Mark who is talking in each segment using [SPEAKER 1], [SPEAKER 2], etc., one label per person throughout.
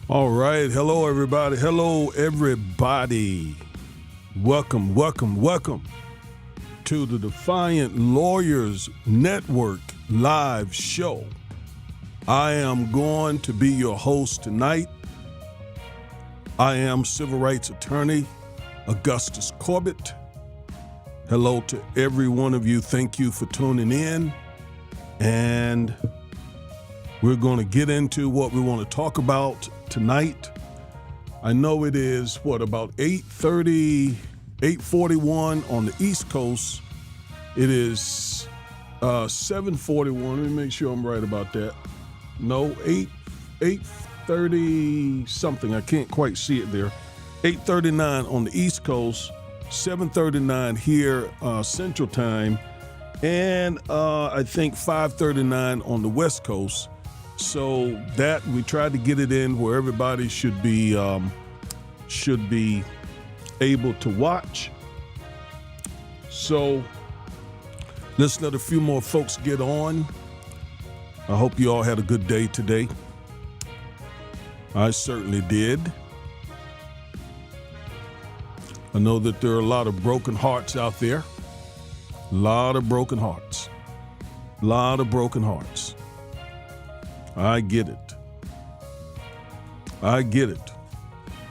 [SPEAKER 1] All right. Hello, everybody. Hello, everybody. Welcome to the Defiant Lawyers Network live show. I am going to be your host tonight. I am civil rights attorney Augustus Corbett. Hello to every one of you. Thank you for tuning in. And we're going to get into what we want to talk about tonight. I know it is, about 8:30, 8:41 on the East Coast. It is 7:41. Let me make sure I'm right about that. No, 8:30 something. I can't quite see it there. 8:39 on the East Coast, 7:39 here Central Time, and I think 5:39 on the West Coast. So that we tried to get it in where everybody should be able to watch. So let's let a few more folks get on. I hope you all had a good day today. I certainly did. I know that there are a lot of broken hearts out there. A lot of broken hearts. A lot of broken hearts. I get it. I get it.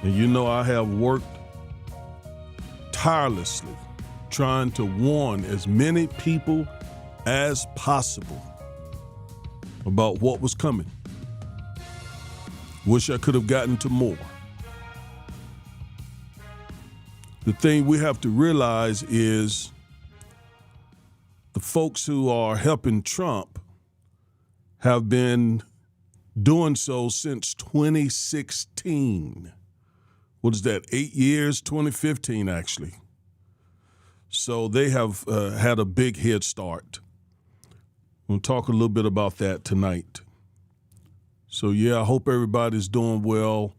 [SPEAKER 1] And you know, I have worked tirelessly trying to warn as many people as possible about what was coming. Wish I could have gotten to more. The thing we have to realize is the folks who are helping Trump have been doing so since 2016. What is that, 8 years? 2015, actually. So they have had a big head start. We'll talk a little bit about that tonight. So, yeah, I hope everybody's doing well.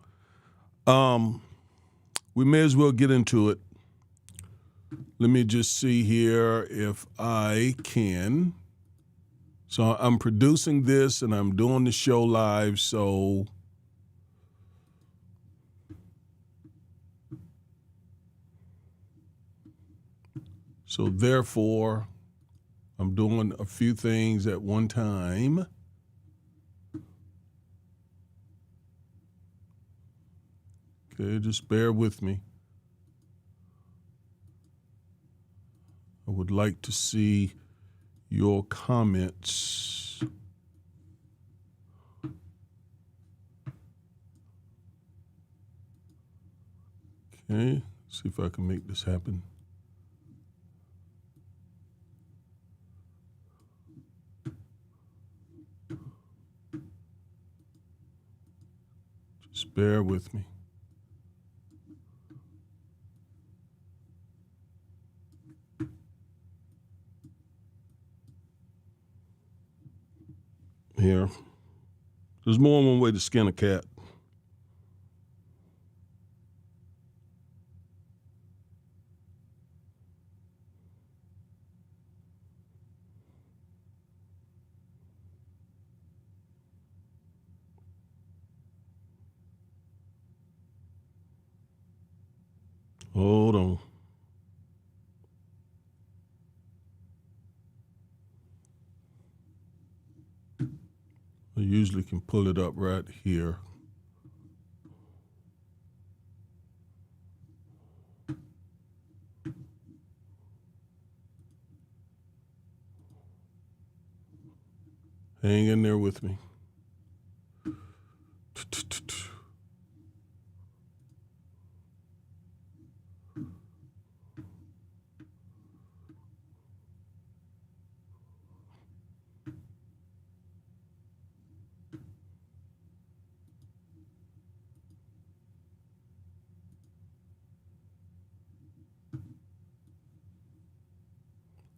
[SPEAKER 1] We may as well get into it. Let me just see here if I can. So I'm producing this and I'm doing the show live, so therefore I'm doing a few things at one time. Okay, just bear with me. I would like to see your comments. Okay, see if I can make this happen. Just bear with me. Here. There's more than one way to skin a cat. Hold on. I usually can pull it up right here. Hang in there with me.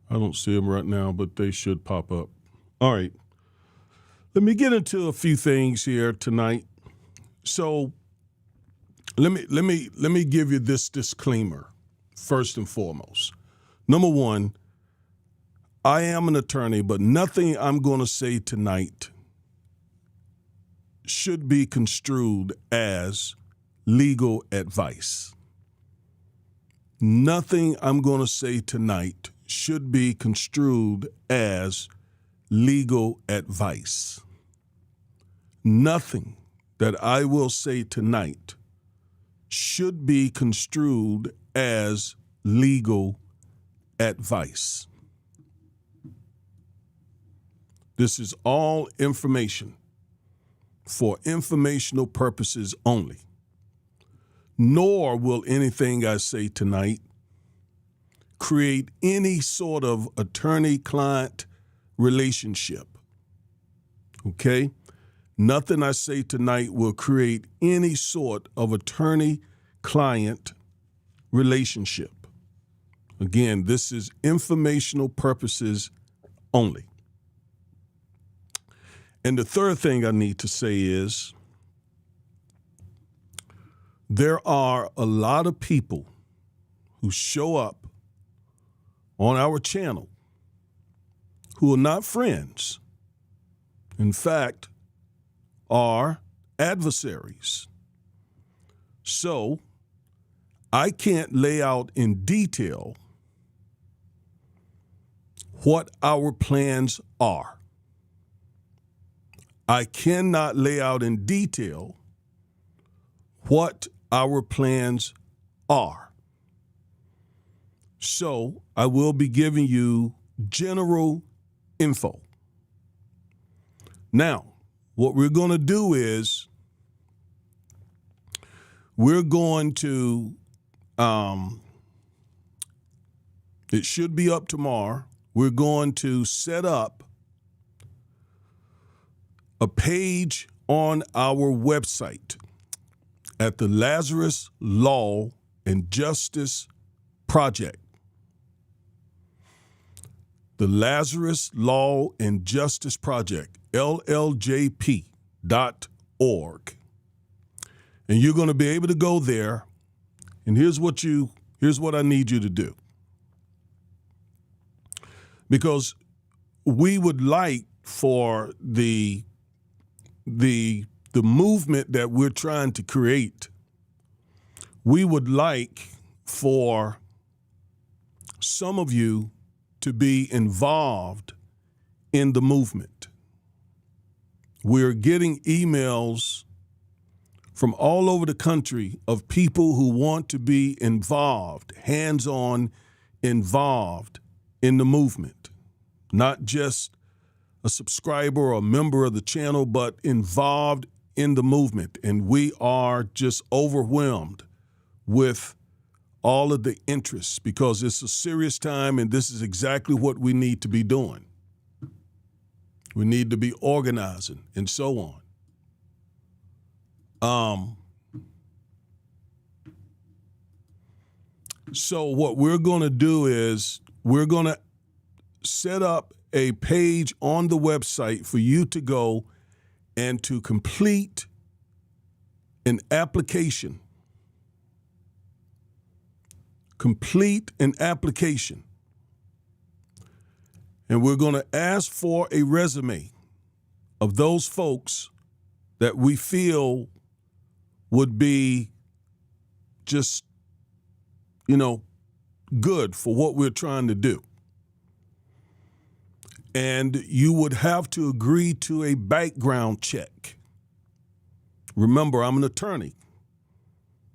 [SPEAKER 1] I don't see them right now, but they should pop up. All right. Let me get into a few things here tonight. So let me give you this disclaimer first and foremost. Number one, I am an attorney, but nothing I'm going to say tonight should be construed as legal advice. Nothing I'm going to say tonight should be construed as legal advice. Nothing that I will say tonight should be construed as legal advice. This is all information for informational purposes only. Nor will anything I say tonight create any sort of attorney-client relationship. Okay? Nothing I say tonight will create any sort of attorney-client relationship. Again, this is informational purposes only. And the third thing I need to say is there are a lot of people who show up on our channel who are not friends. In fact, are adversaries. So I can't lay out in detail what our plans are. I cannot lay out in detail what our plans are. So I will be giving you general info. Now, what we're going to do is we're going to, it should be up tomorrow. We're going to set up a page on our website at the Lazarus Law and Justice Project. The Lazarus Law and Justice Project, LLJP.org. And you're going to be able to go there, and here's what I need you to do. Because we would like for the movement that we're trying to create, we would like for some of you to be involved in the movement. We're getting emails from all over the country of people who want to be involved, hands-on involved in the movement, not just a subscriber or a member of the channel, but involved in the movement. And we are just overwhelmed with all of the interests because it's a serious time and this is exactly what we need to be doing. We need to be organizing and so on. So what we're going to do is we're going to set up a page on the website for you to go and to complete an application. Complete an application. And we're going to ask for a resume of those folks that we feel would be just, good for what we're trying to do. And you would have to agree to a background check. Remember, I'm an attorney.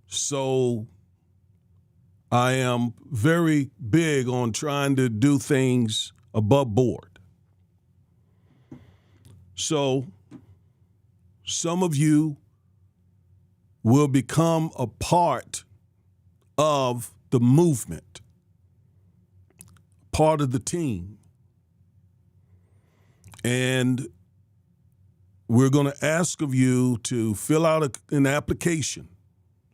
[SPEAKER 1] So I am very big on trying to do things above board. So some of you will become a part of the movement, part of the team. And we're going to ask of you to fill out an application.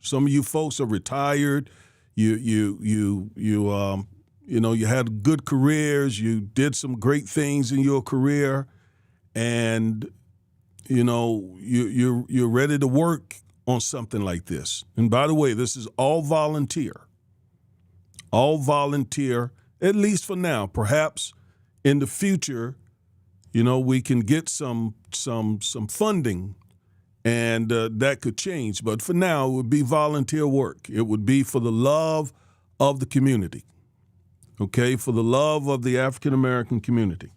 [SPEAKER 1] Some of you folks are retired. You had good careers. You did some great things in your career, and you're ready to work on something like this. And by the way, this is all volunteer. All volunteer, at least for now. Perhaps in the future, we can get some funding And that could change. But for now, it would be volunteer work. It would be for the love of the community, okay, for the love of the African-American community.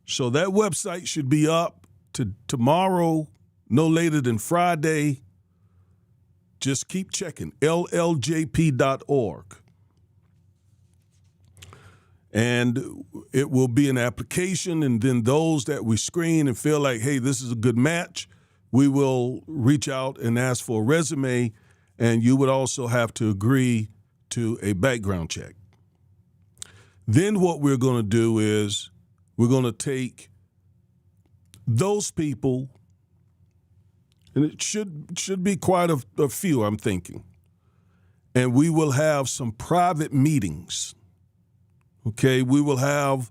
[SPEAKER 1] So that website should be up to tomorrow, no later than Friday. Just keep checking, lljp.org. And it will be an application, and then those that we screen and feel like, hey, this is a good match, we will reach out and ask for a resume, and you would also have to agree to a background check. Then what we're going to do is we're going to take those people, and it should be quite a few, I'm thinking, and we will have some private meetings. Okay, we will have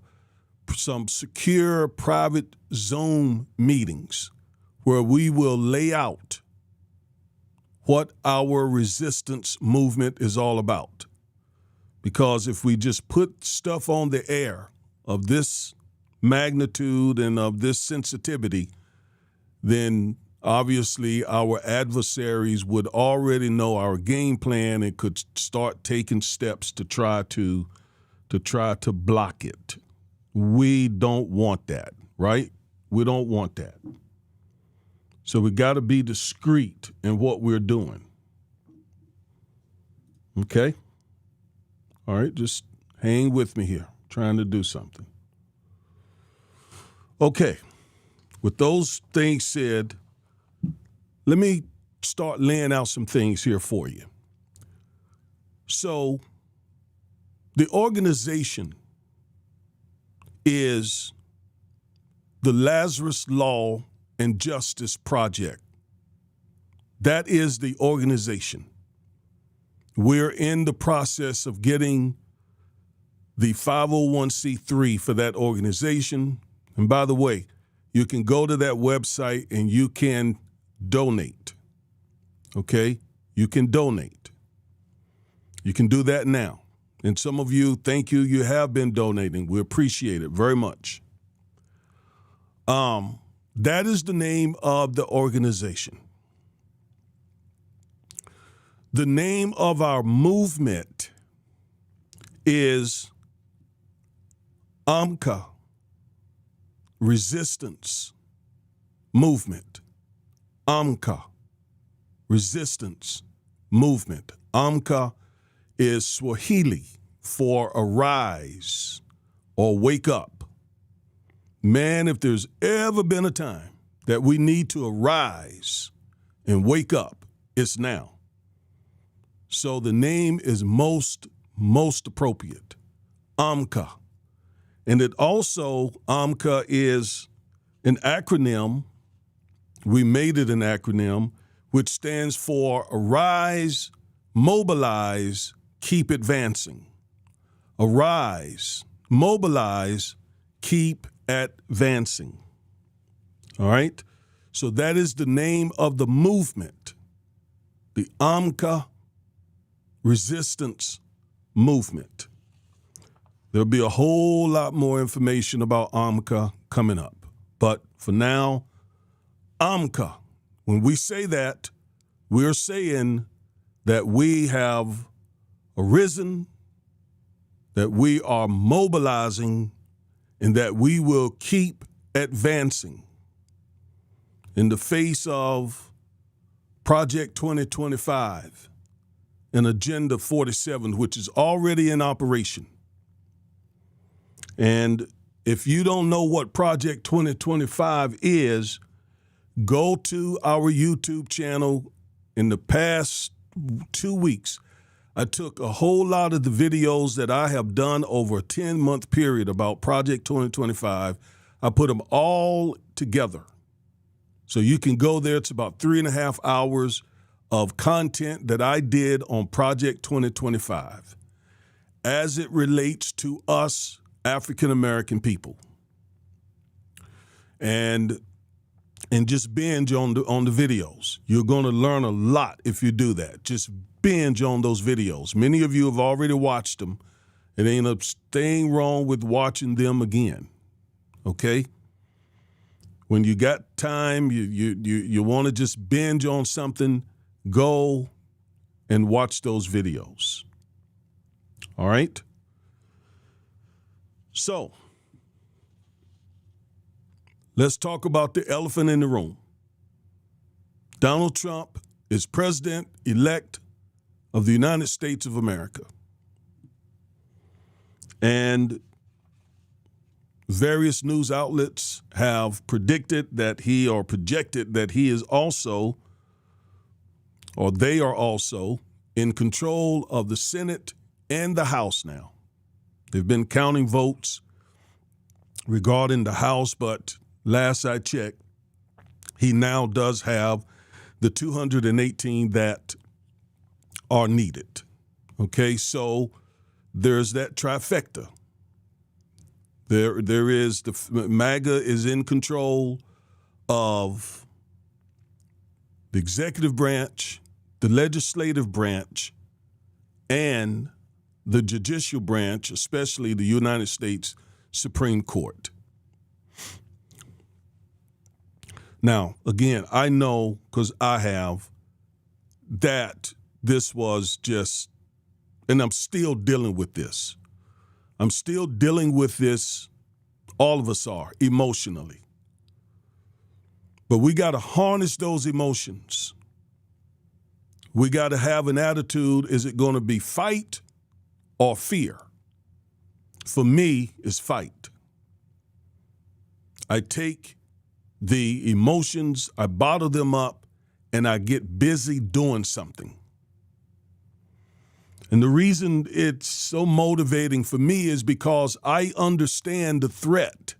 [SPEAKER 1] some secure private Zoom meetings where we will lay out what our resistance movement is all about. Because if we just put stuff on the air of this magnitude and of this sensitivity, then obviously our adversaries would already know our game plan and could start taking steps to try to block it. We don't want that, right? We don't want that. So we got to be discreet in what we're doing. Okay? All right, just hang with me here. I'm trying to do something. Okay. With those things said, let me start laying out some things here for you. So, the organization is the Lazarus Law and Justice Project. That is the organization. We're in the process of getting the 501c3 for that organization. And by the way, you can go to that website and you can donate. Okay? You can donate. You can do that now. And some of you, thank you, you have been donating. We appreciate it very much. That is the name of the organization. The name of our movement is AMCA, Resistance Movement. AMCA, Resistance Movement. AMCA is Swahili for arise or wake up. Man, if there's ever been a time that we need to arise and wake up, it's now. So the name is most appropriate, AMCA. And it also, AMCA is an acronym. We made it an acronym, which stands for Arise, Mobilize, Keep Advancing. Arise, mobilize, keep advancing. All right? So that is the name of the movement, the AMCA Resistance Movement. There'll be a whole lot more information about AMCA coming up. But for now, AMCA, when we say that, we're saying that we have arisen, that we are mobilizing, and that we will keep advancing in the face of Project 2025 and Agenda 47, which is already in operation. And if you don't know what Project 2025 is, go to our YouTube channel. In the past 2 weeks, I took a whole lot of the videos that I have done over a 10-month period about Project 2025. I put them all together. So you can go there. It's about 3.5 hours of content that I did on Project 2025 as it relates to us African-American people. And just binge on the videos. You're going to learn a lot if you do that. Just binge on those videos. Many of you have already watched them. It ain't a thing wrong with watching them again. Okay? When you got time, you want to just binge on something, go and watch those videos. All right? So, let's talk about the elephant in the room. Donald Trump is president-elect of the United States of America. And various news outlets have predicted that projected that he is also, or they are also, in control of the Senate and the House now. They've been counting votes regarding the House, but last I checked, he now does have the 218 that are needed. Okay, so there's that trifecta. There is the MAGA is in control of the executive branch, the legislative branch, and the judicial branch, especially the United States Supreme Court. Now, again, I know, because I have, that this was just, and I'm still dealing with this. I'm still dealing with this, all of us are, emotionally. But we got to harness those emotions. We got to have an attitude, is it going to be fight or fear? For me, it's fight. I take the emotions, I bottle them up, and I get busy doing something. And the reason it's so motivating for me is because I understand the threat.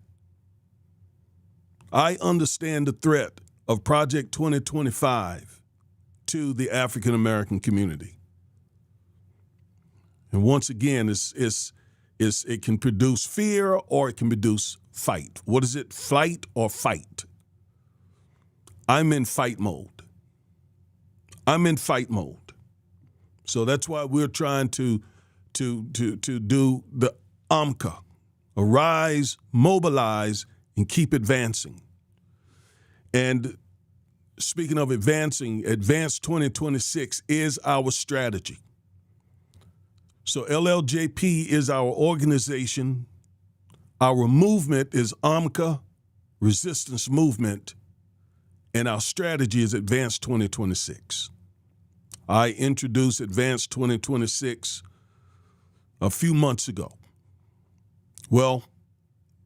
[SPEAKER 1] I understand the threat of Project 2025 to the African American community. And once again, it can produce fear or it can produce fight. What is it? Flight or fight? I'm in fight mode. I'm in fight mode. So that's why we're trying to do the AMCA, arise, mobilize, and keep advancing. And speaking of advancing, Advance 2026 is our strategy. So LLJP is our organization. Our movement is AMCA, Resistance Movement, and our strategy is Advance 2026. I introduced Advance 2026 a few months ago. Well,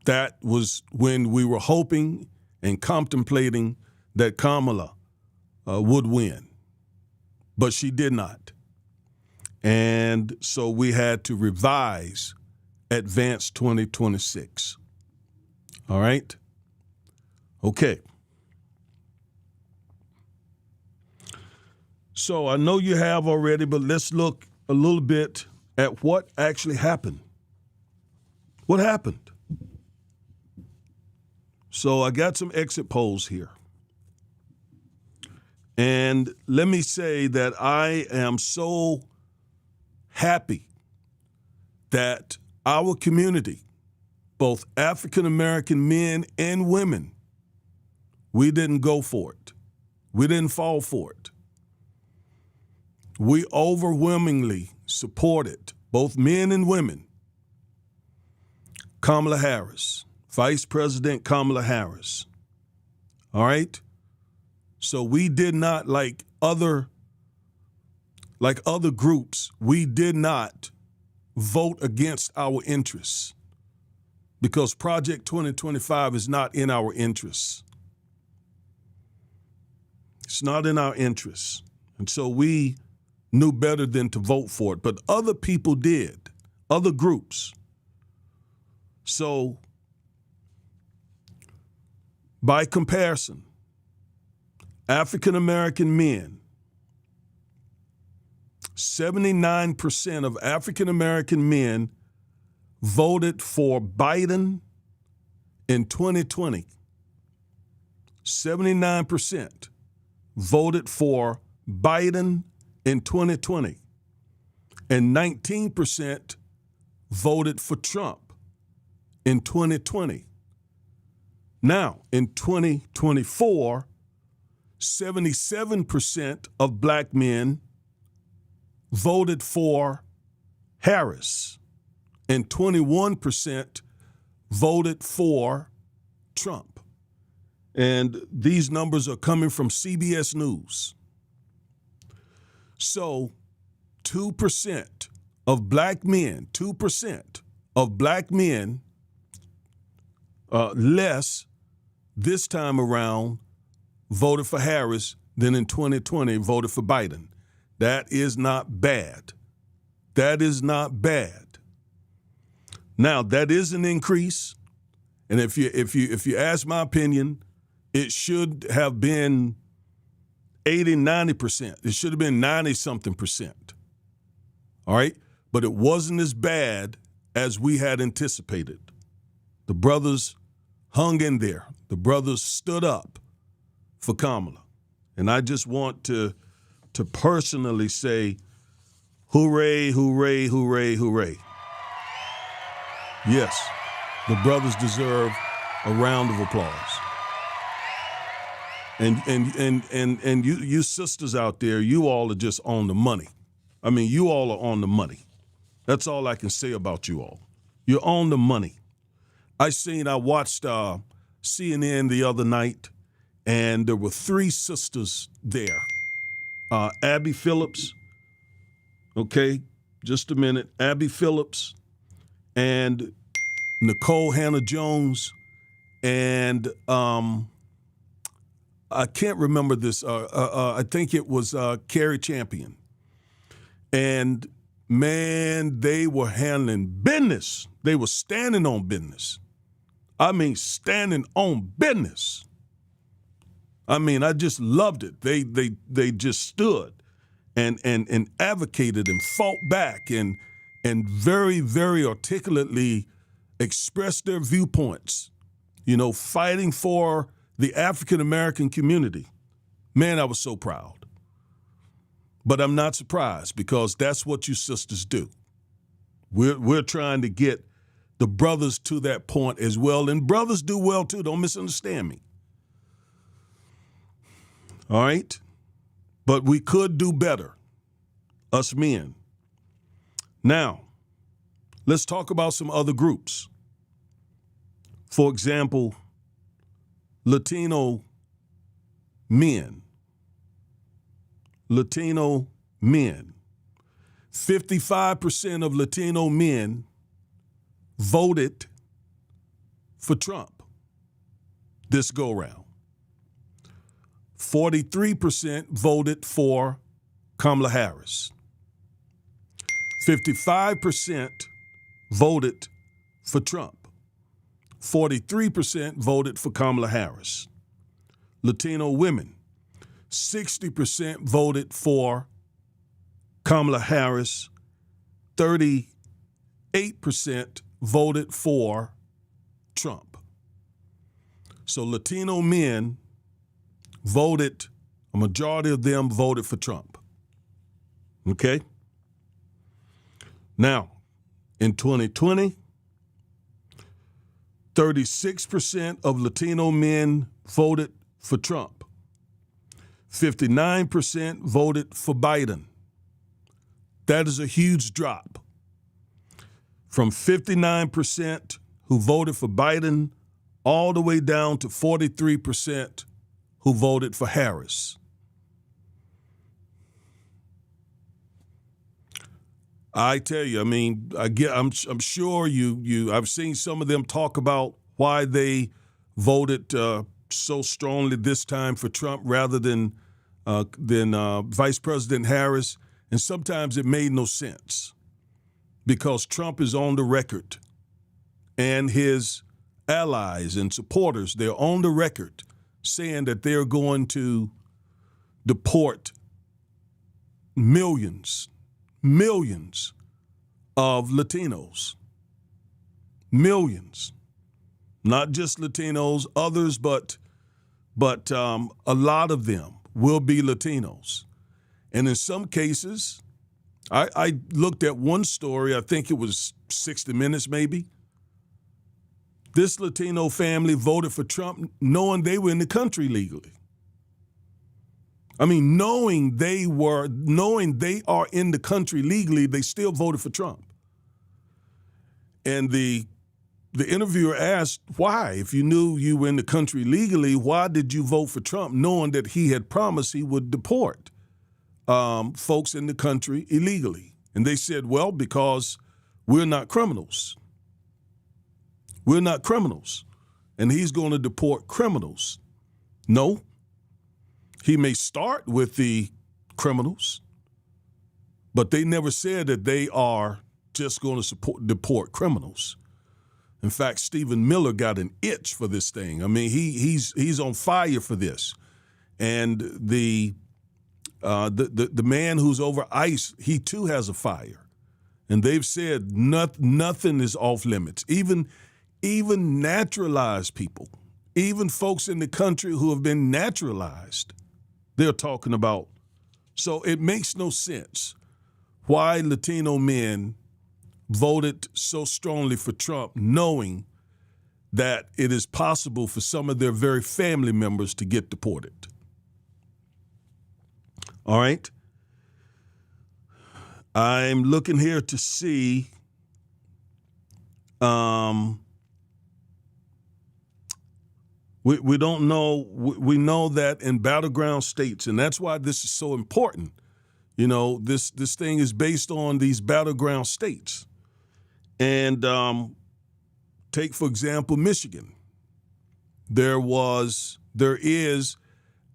[SPEAKER 1] that was when we were hoping and contemplating that Kamala would win, but she did not. And so we had to revise Advance 2026. All right? Okay. So I know you have already, but let's look a little bit at what actually happened. What happened? So I got some exit polls here. And let me say that I am so happy that our community, both African American men and women, we didn't go for it. We didn't fall for it. We overwhelmingly supported, both men and women, Kamala Harris, Vice President Kamala Harris. All right? So we did not, like other groups, we did not vote against our interests because Project 2025 is not in our interests. It's not in our interests. And so we knew better than to vote for it. But other people did, other groups. So by comparison, African American men, 79% of African American men voted for Biden in 2020. 79% voted for Biden in 2020. And 19% voted for Trump in 2020. Now, in 2024, 77% of black men voted for Harris, and 21% voted for Trump. And these numbers are coming from CBS News. So 2% of black men, 2% of black men less this time around voted for Harris than in 2020 voted for Biden. That is not bad. That is not bad. Now, that is an increase, and if you ask my opinion, it should have been 80, 90%. It should have been 90-something percent. All right? But it wasn't as bad as we had anticipated. The brothers hung in there. The brothers stood up for Kamala. And I just want to personally say, hooray, hooray, hooray, hooray. Yes, the brothers deserve a round of applause. And you sisters out there, you all are just on the money. I mean, you all are on the money. That's all I can say about you all. You're on the money. I watched CNN the other night, and there were 3 sisters there. Abby Phillips, okay, just a minute. Abby Phillips and Nicole Hannah-Jones and I can't remember this. I think it was Carrie Champion. And, man, they were handling business. They were standing on business. I mean, standing on business. I mean, I just loved it. They just stood and advocated and fought back and very, very articulately expressed their viewpoints, you know, fighting for the African-American community. Man, I was so proud. But I'm not surprised because that's what you sisters do. We're trying to get the brothers to that point as well. And brothers do well too. Don't misunderstand me. All right? But we could do better, us men. Now, let's talk about some other groups. For example, Latino men. Latino men. 55% of Latino men voted for Trump this go-round. 43% voted for Kamala Harris. 55% voted for Trump. 43% voted for Kamala Harris. Latino women, 60% voted for Kamala Harris. 38% voted for Trump. So Latino men voted, a majority of them voted for Trump. Okay? Now, in 2020, 36% of Latino men voted for Trump. 59% voted for Biden. That is a huge drop. From 59% who voted for Biden all the way down to 43% who voted for Harris. I tell you, I mean, I'm sure I've seen some of them talk about why they voted so strongly this time for Trump rather than Vice President Harris, and sometimes it made no sense because Trump is on the record, and his allies and supporters, they're on the record saying that they're going to deport millions of Latinos. Millions. Not just Latinos, others, but a lot of them will be Latinos. And in some cases, I looked at one story, I think it was 60 Minutes maybe, This Latino family voted for Trump knowing they were in the country legally. I mean, knowing they are in the country legally, they still voted for Trump. And the interviewer asked, why? If you knew you were in the country legally, why did you vote for Trump knowing that he had promised he would deport folks in the country illegally? And they said, well, because we're not criminals. We're not criminals. And he's going to deport criminals. No. He may start with the criminals, but they never said that they are just going to deport criminals. In fact, Stephen Miller got an itch for this thing. I mean, he's on fire for this. And the man who's over ICE, he too has a fire. And they've said nothing is off limits. Even naturalized people, even folks in the country who have been naturalized, they're talking about. So it makes no sense why Latino men voted so strongly for Trump, knowing that it is possible for some of their very family members to get deported. All right. I'm looking here to see we don't know. We know that in battleground states, and that's why this is so important. You know, this thing is based on these battleground states. And take, for example, Michigan. There is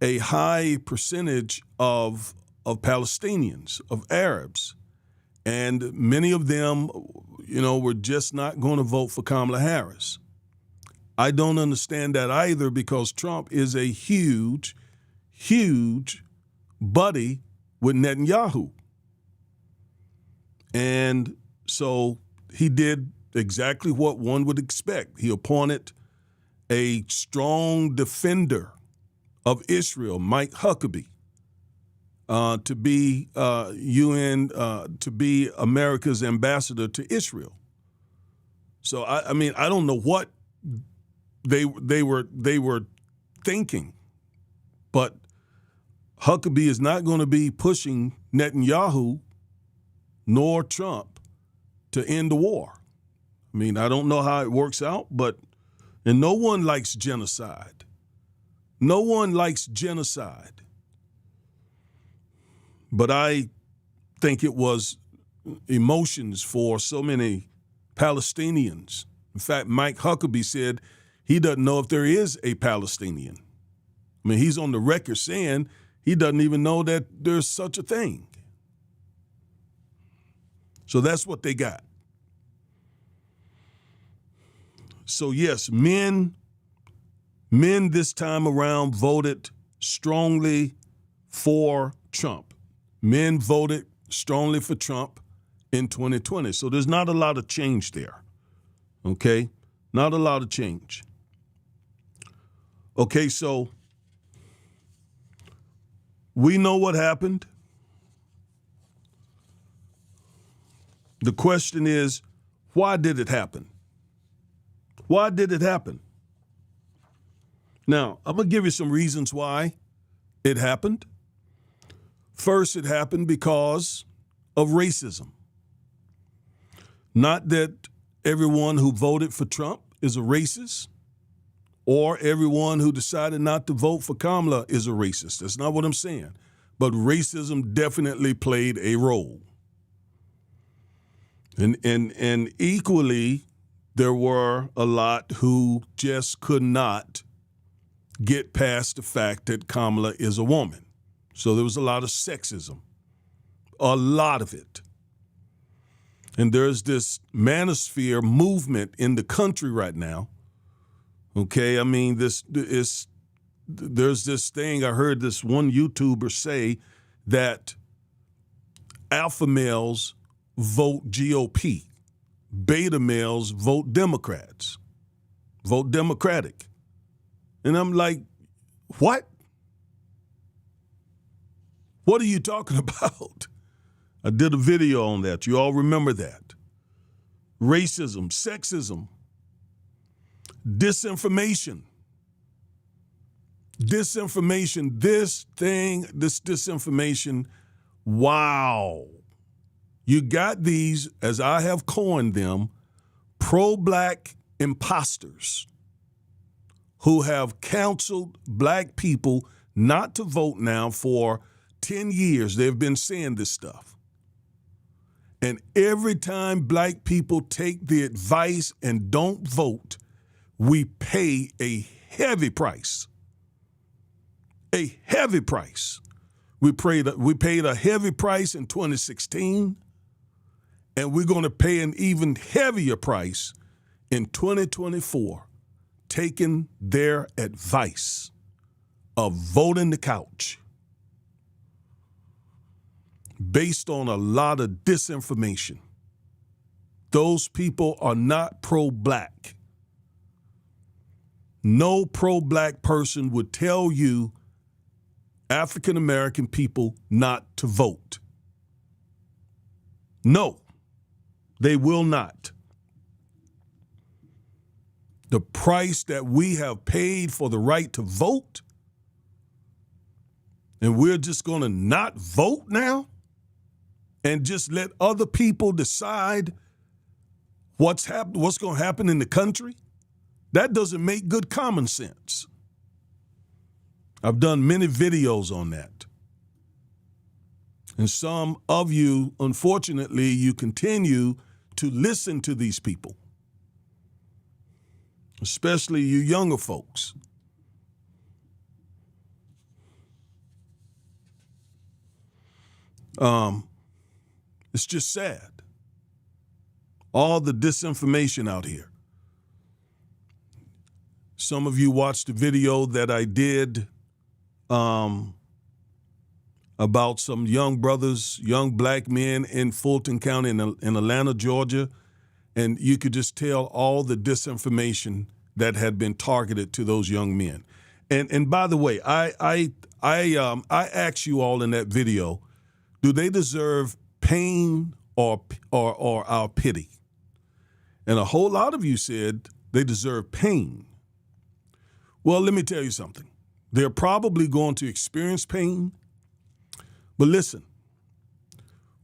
[SPEAKER 1] a high percentage of Palestinians, of Arabs, and many of them, you know, were just not going to vote for Kamala Harris. I don't understand that either, because Trump is a huge, huge buddy with Netanyahu. And so he did exactly what one would expect. He appointed a strong defender of Israel, Mike Huckabee, to be to be America's ambassador to Israel. So I mean, I don't know what they were thinking, but Huckabee is not going to be pushing Netanyahu nor Trump to end the war. I mean, I don't know how it works out, and no one likes genocide. No one likes genocide. But I think it was emotions for so many Palestinians. In fact, Mike Huckabee said he doesn't know if there is a Palestinian. I mean, he's on the record saying he doesn't even know that there's such a thing. So that's what they got. So yes, men this time around voted strongly for Trump. Men voted strongly for Trump in 2020. So there's not a lot of change there. Okay? Not a lot of change. Okay, so we know what happened. The question is, why did it happen? Why did it happen? Now, I'm going to give you some reasons why it happened. First, it happened because of racism. Not that everyone who voted for Trump is a racist, or everyone who decided not to vote for Kamala is a racist. That's not what I'm saying. But racism definitely played a role. And equally, there were a lot who just could not get past the fact that Kamala is a woman. So there was a lot of sexism, a lot of it. And there's this manosphere movement in the country right now. Okay, I mean, there's this thing, I heard this one YouTuber say that alpha males vote GOP, beta males vote Democrats, vote Democratic. And I'm like, what? What are you talking about? I did a video on that. You all remember that. Racism, sexism. Disinformation. Disinformation. This disinformation, wow. You got these, as I have coined them, pro-black imposters who have counseled black people not to vote now for 10 years. They've been saying this stuff. And every time black people take the advice and don't vote, we pay a heavy price. A heavy price. We paid a heavy price in 2016, and we're going to pay an even heavier price in 2024, taking their advice of voting the couch based on a lot of disinformation. Those people are not pro-black. No pro-black person would tell you African-American people not to vote. No, they will not. The price that we have paid for the right to vote, and we're just going to not vote now and just let other people decide what's going to happen in the country? That doesn't make good common sense. I've done many videos on that. And some of you, unfortunately, you continue to listen to these people, especially you younger folks. It's just sad. All the disinformation out here. Some of you watched the video that I did about some young brothers, young black men in Fulton County in Atlanta, Georgia, and you could just tell all the disinformation that had been targeted to those young men. And by the way, I asked you all in that video, do they deserve pain or our pity? And a whole lot of you said they deserve pain. Well, let me tell you something. They're probably going to experience pain. But listen,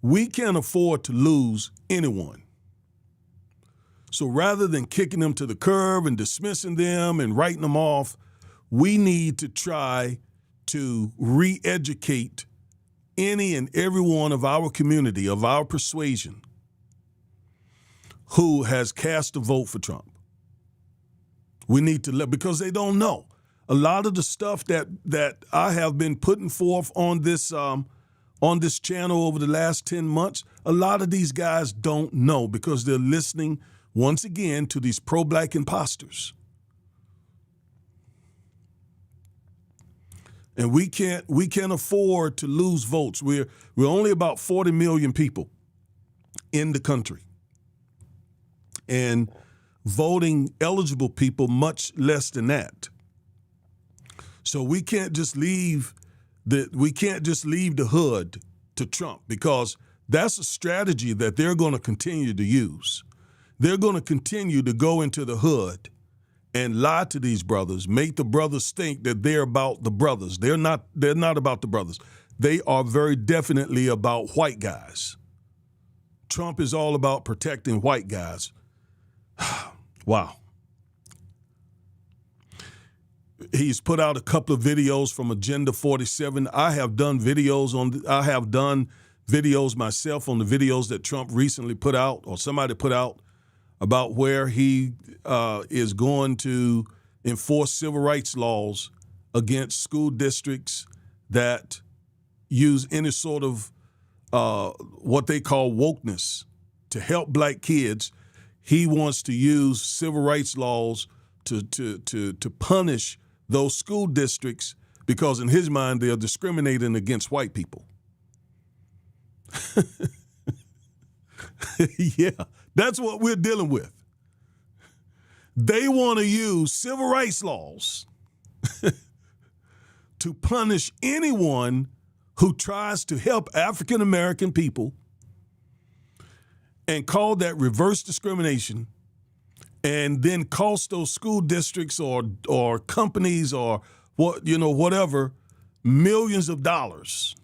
[SPEAKER 1] we can't afford to lose anyone. So rather than kicking them to the curb and dismissing them and writing them off, we need to try to re-educate any and every one of our community, of our persuasion, who has cast a vote for Trump. We need to because they don't know. A lot of the stuff that I have been putting forth on this channel over the last 10 months, a lot of these guys don't know because they're listening once again to these pro-black imposters. And we can't afford to lose votes. We're only about 40 million people in the country. And voting eligible people much less than that. So we can't just leave the hood to Trump, because that's a strategy that they're going to continue to use. They're going to continue to go into the hood and lie to these brothers, make the brothers think that they're about the brothers. They're not about the brothers. They are very definitely about white guys. Trump is all about protecting white guys. Wow. He's put out a couple of videos from Agenda 47. I have done videos myself on the videos that Trump recently put out, or somebody put out, about where he is going to enforce civil rights laws against school districts that use any sort of what they call wokeness to help black kids. He wants to use civil rights laws to punish those school districts because in his mind they are discriminating against white people. Yeah, that's what we're dealing with. They want to use civil rights laws to punish anyone who tries to help African American people and call that reverse discrimination and then cost those school districts or companies or whatever millions of dollars.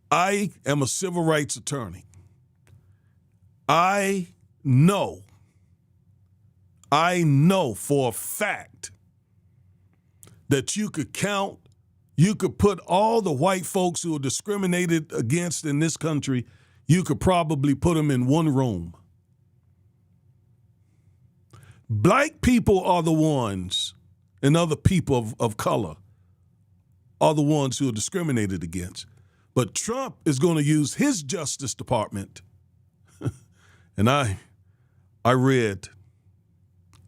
[SPEAKER 1] I am a civil rights attorney. I know for a fact that you could put all the white folks who are discriminated against in this country, you could probably put them in one room. Black people are the ones, and other people of color are the ones who are discriminated against. But Trump is going to use his Justice Department. And I read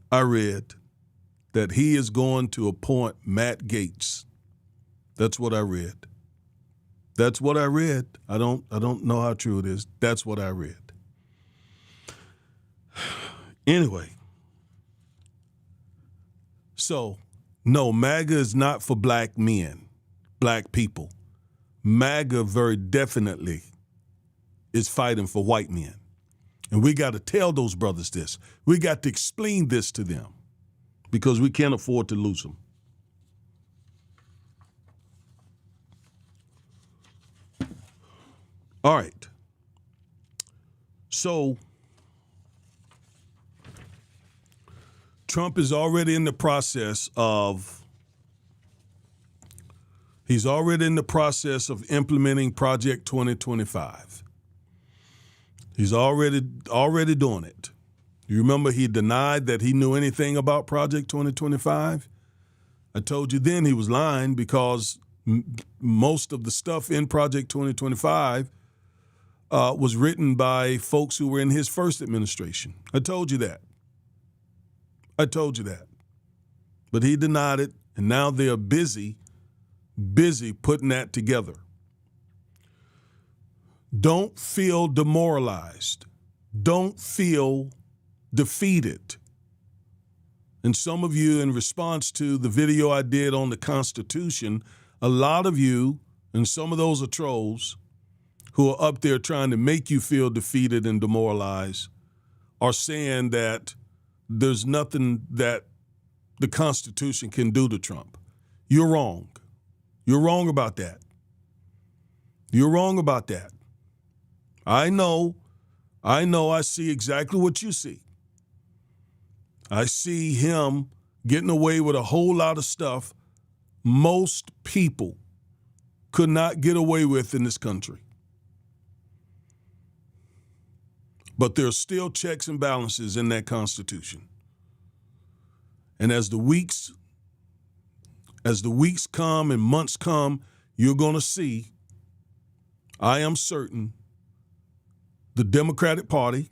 [SPEAKER 1] that he is going to appoint Matt Gaetz. That's what I read. That's what I read. I don't know how true it is. That's what I read. Anyway, so no, MAGA is not for black men, black people. MAGA very definitely is fighting for white men. And we got to tell those brothers this. We got to explain this to them because we can't afford to lose them. All right. So Trump is already in the process of implementing Project 2025. He's already doing it. You remember he denied that he knew anything about Project 2025? I told you then he was lying because most of the stuff in Project 2025 was written by folks who were in his first administration. I told you that. But he denied it, and now they're busy putting that together. Don't feel demoralized. Don't feel defeated. And some of you, in response to the video I did on the Constitution, a lot of you, and some of those are trolls, who are up there trying to make you feel defeated and demoralized, are saying that there's nothing that the Constitution can do to Trump. You're wrong. You're wrong about that. You're wrong about that. I know I see exactly what you see. I see him getting away with a whole lot of stuff most people could not get away with in this country. But there are still checks and balances in that Constitution. And as the weeks come and months come, you're going to see, I am certain, the Democratic Party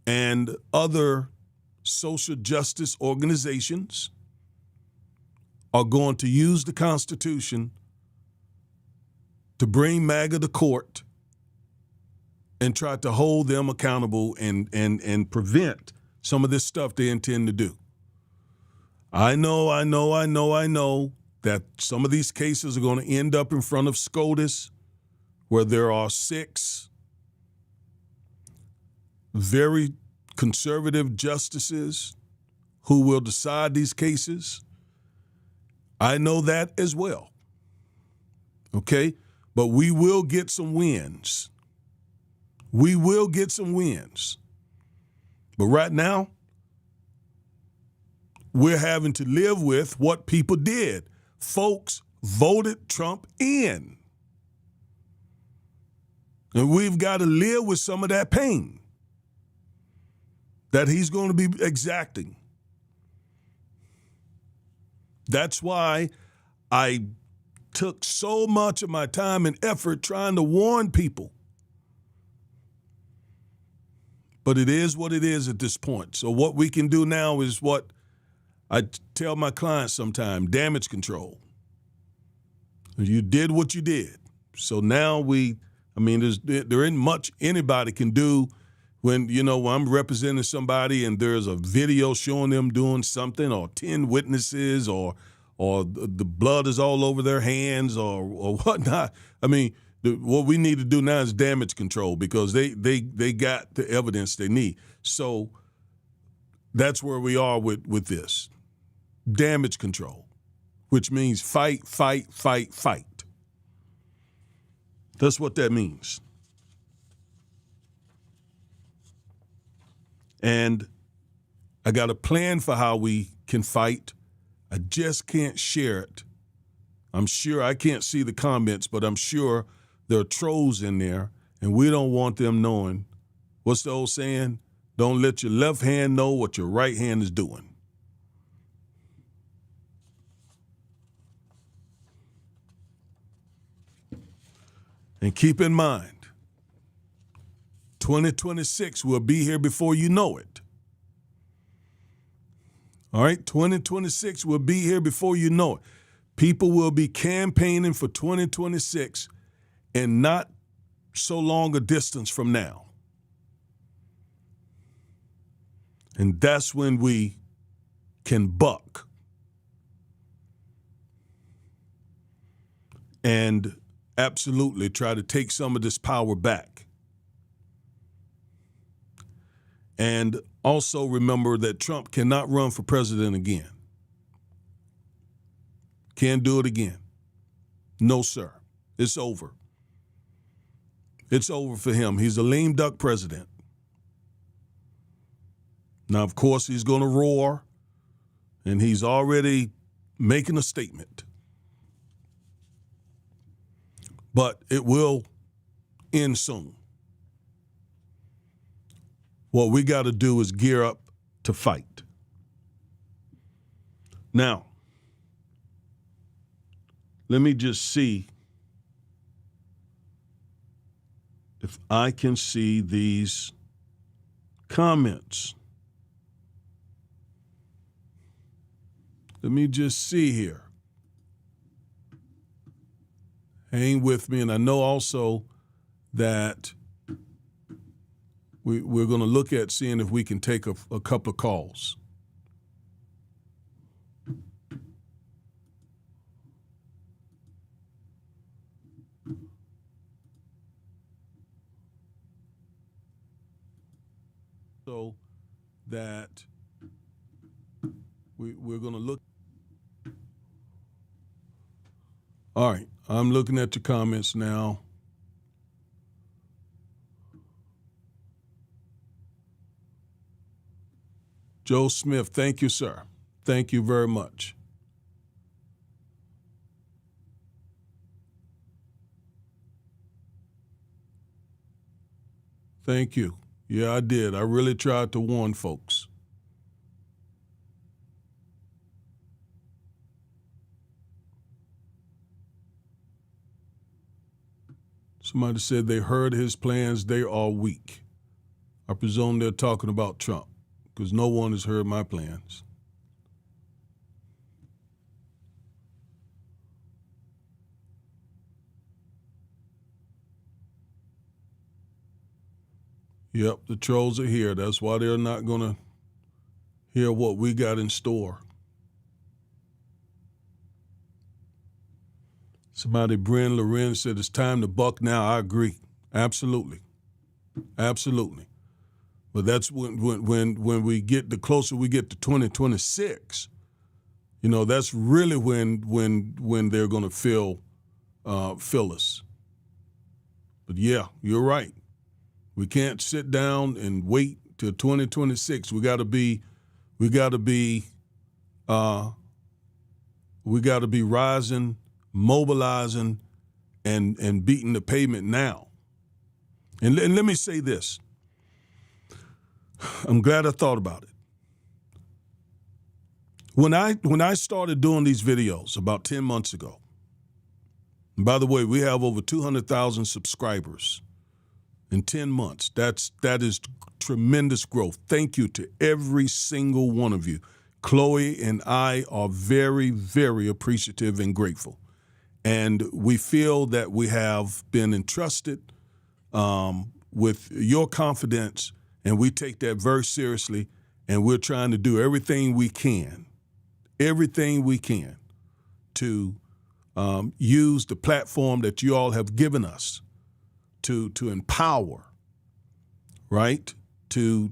[SPEAKER 1] and other social justice organizations are going to use the Constitution to bring MAGA to court and try to hold them accountable and prevent some of this stuff they intend to do. I know that some of these cases are going to end up in front of SCOTUS, where there are 6 very conservative justices who will decide these cases. I know that as well. Okay? But we will get some wins. We will get some wins. But right now, we're having to live with what people did. Folks voted Trump in. And we've got to live with some of that pain that he's going to be exacting. That's why I took so much of my time and effort trying to warn people. But it is what it is at this point. So what we can do now is what I tell my clients sometimes, damage control. You did what you did. So now there ain't much anybody can do when I'm representing somebody and there's a video showing them doing something, or 10 witnesses, or the blood is all over their hands or whatnot. I mean, What we need to do now is damage control, because they got the evidence they need. So that's where we are with this. Damage control, which means fight, fight, fight, fight. That's what that means. And I got a plan for how we can fight. I just can't share it. I'm sure I can't see the comments, but I'm sure there are trolls in there, and we don't want them knowing. What's the old saying? Don't let your left hand know what your right hand is doing. And keep in mind, 2026 will be here before you know it. All right, 2026 will be here before you know it. People will be campaigning for 2026 and not so long a distance from now. And that's when we can buck and absolutely try to take some of this power back. And also remember that Trump cannot run for president again. Can't do it again. No, sir. It's over. It's over for him. He's a lame duck president. Now, of course, he's going to roar, and he's already making a statement. But it will end soon. What we got to do is gear up to fight. Now, let me just see if I can see these comments. Let me just see here. Hang with me. And I know also that we're going to look at seeing if we can take a couple of calls. So that we're going to look. All right, I'm looking at your comments now. Joe Smith, thank you, sir. Thank you very much. Thank you. Yeah, I did. I really tried to warn folks. Somebody said they heard his plans, they are weak. I presume they're talking about Trump, because no one has heard my plans. Yep, the trolls are here. That's why they're not going to hear what we got in store. Somebody, Bryn Loren, said it's time to buck now. I agree. Absolutely. Absolutely. But that's when we get, the closer we get to 2026, you know, that's really when they're going to feel us. But yeah, you're right. We can't sit down and wait till 2026. We got to be rising, mobilizing, and beating the pavement now. And let me say this. I'm glad I thought about it. When I started doing these videos about 10 months ago, and by the way, we have over 200,000 subscribers in 10 months. That is tremendous growth. Thank you to every single one of you. Chloe and I are very, very appreciative and grateful. And we feel that we have been entrusted with your confidence, and we take that very seriously, and we're trying to do everything we can to use the platform that you all have given us to empower, right? To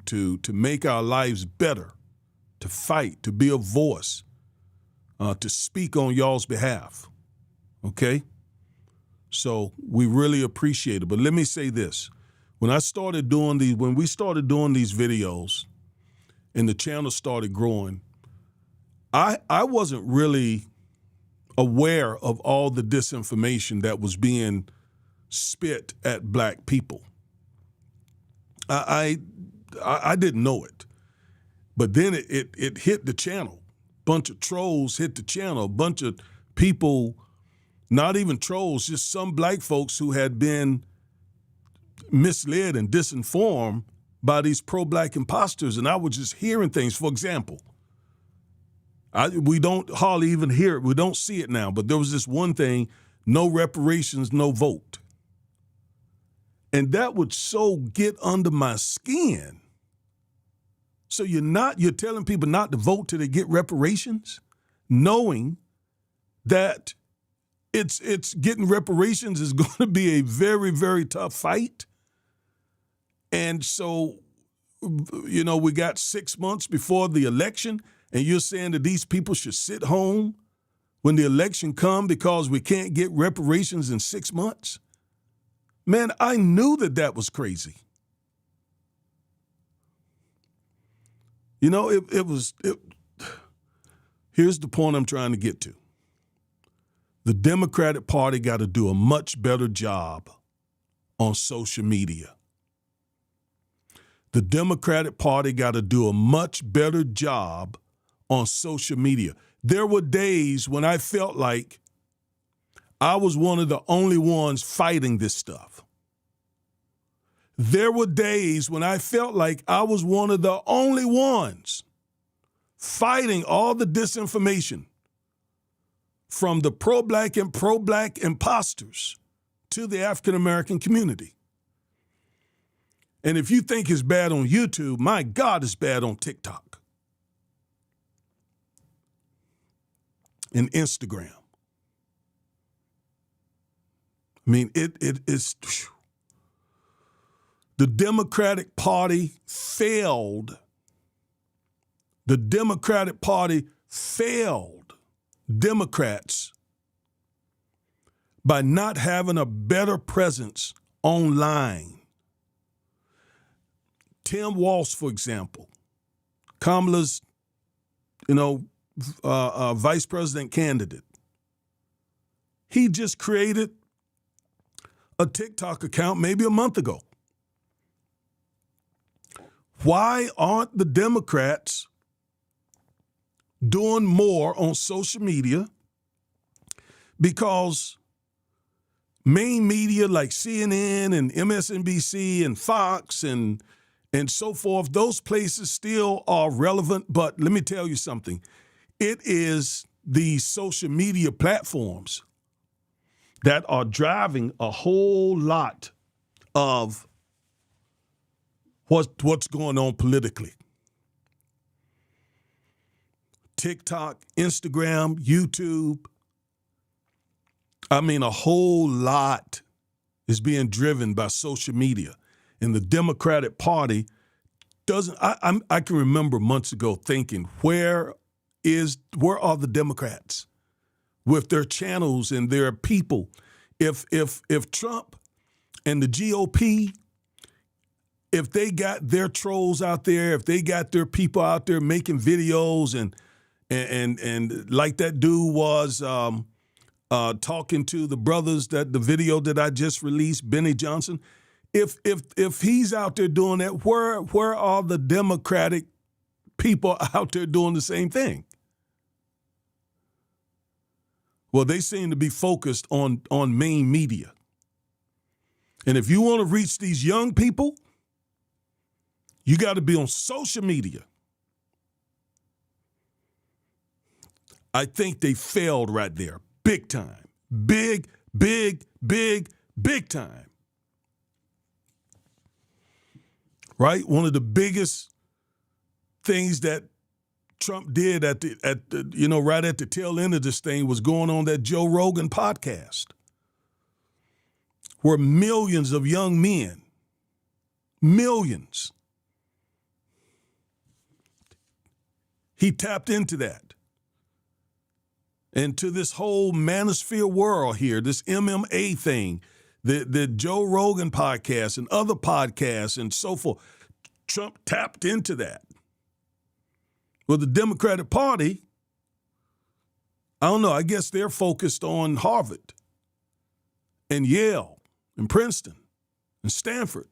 [SPEAKER 1] make our lives better, to fight, to be a voice, to speak on y'all's behalf, okay? So we really appreciate it. But let me say this. When we started doing these videos and the channel started growing, I wasn't really aware of all the disinformation that was being spit at black people. I didn't know it. But then it hit the channel. Bunch of trolls hit the channel. A bunch of people, not even trolls, just some black folks who had been misled and disinformed by these pro-black imposters. And I was just hearing things. For example, we don't hardly even hear it. We don't see it now. But there was this one thing, no reparations, no vote. And that would so get under my skin. So you're telling people not to vote till they get reparations, knowing that it's getting reparations is going to be a very, very tough fight. And so, we got 6 months before the election, and you're saying that these people should sit home when the election comes because we can't get reparations in 6 months? Man, I knew that was crazy. Here's the point I'm trying to get to. The Democratic Party got to do a much better job on social media. The Democratic Party got to do a much better job on social media. There were days when I felt like I was one of the only ones fighting this stuff. There were days when I felt like I was one of the only ones fighting all the disinformation from the pro-black and pro-black imposters to the African-American community. And if you think it's bad on YouTube, my God, it's bad on TikTok and Instagram. I mean, it is. The Democratic Party failed. The Democratic Party failed Democrats by not having a better presence online. Tim Walz, for example, Kamala's, vice president candidate. He just created a TikTok account maybe a month ago. Why aren't the Democrats doing more on social media? Because main media like CNN and MSNBC and Fox and so forth, those places still are relevant. But let me tell you something. It is the social media platforms that are driving a whole lot of what's going on politically. TikTok, Instagram, YouTube. I mean, a whole lot is being driven by social media. And the Democratic Party doesn't, I can remember months ago thinking, where are the Democrats with their channels and their people? If Trump and the GOP, if they got their trolls out there, if they got their people out there making videos and like that dude was talking to the brothers, the video that I just released, Benny Johnson, if he's out there doing that, where are the Democratic people out there doing the same thing? Well, they seem to be focused on main media. And if you want to reach these young people, you got to be on social media. I think they failed right there, big time. Big time. Right? One of the biggest things that Trump did right at the tail end of this thing was going on that Joe Rogan podcast, where millions of young men, millions, he tapped into that. And to this whole manosphere world here, this MMA thing, the Joe Rogan podcast and other podcasts and so forth, Trump tapped into that. Well, the Democratic Party, I don't know, I guess they're focused on Harvard and Yale and Princeton and Stanford.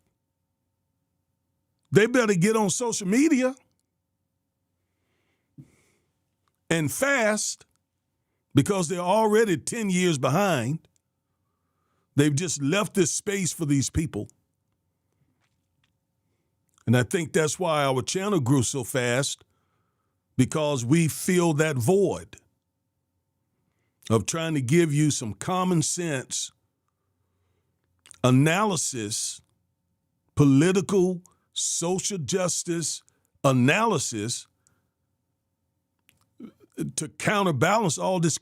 [SPEAKER 1] They better get on social media and fast, because they're already 10 years behind. They've just left this space for these people. And I think that's why our channel grew so fast, because we fill that void of trying to give you some common sense analysis, political, social justice analysis to counterbalance all this,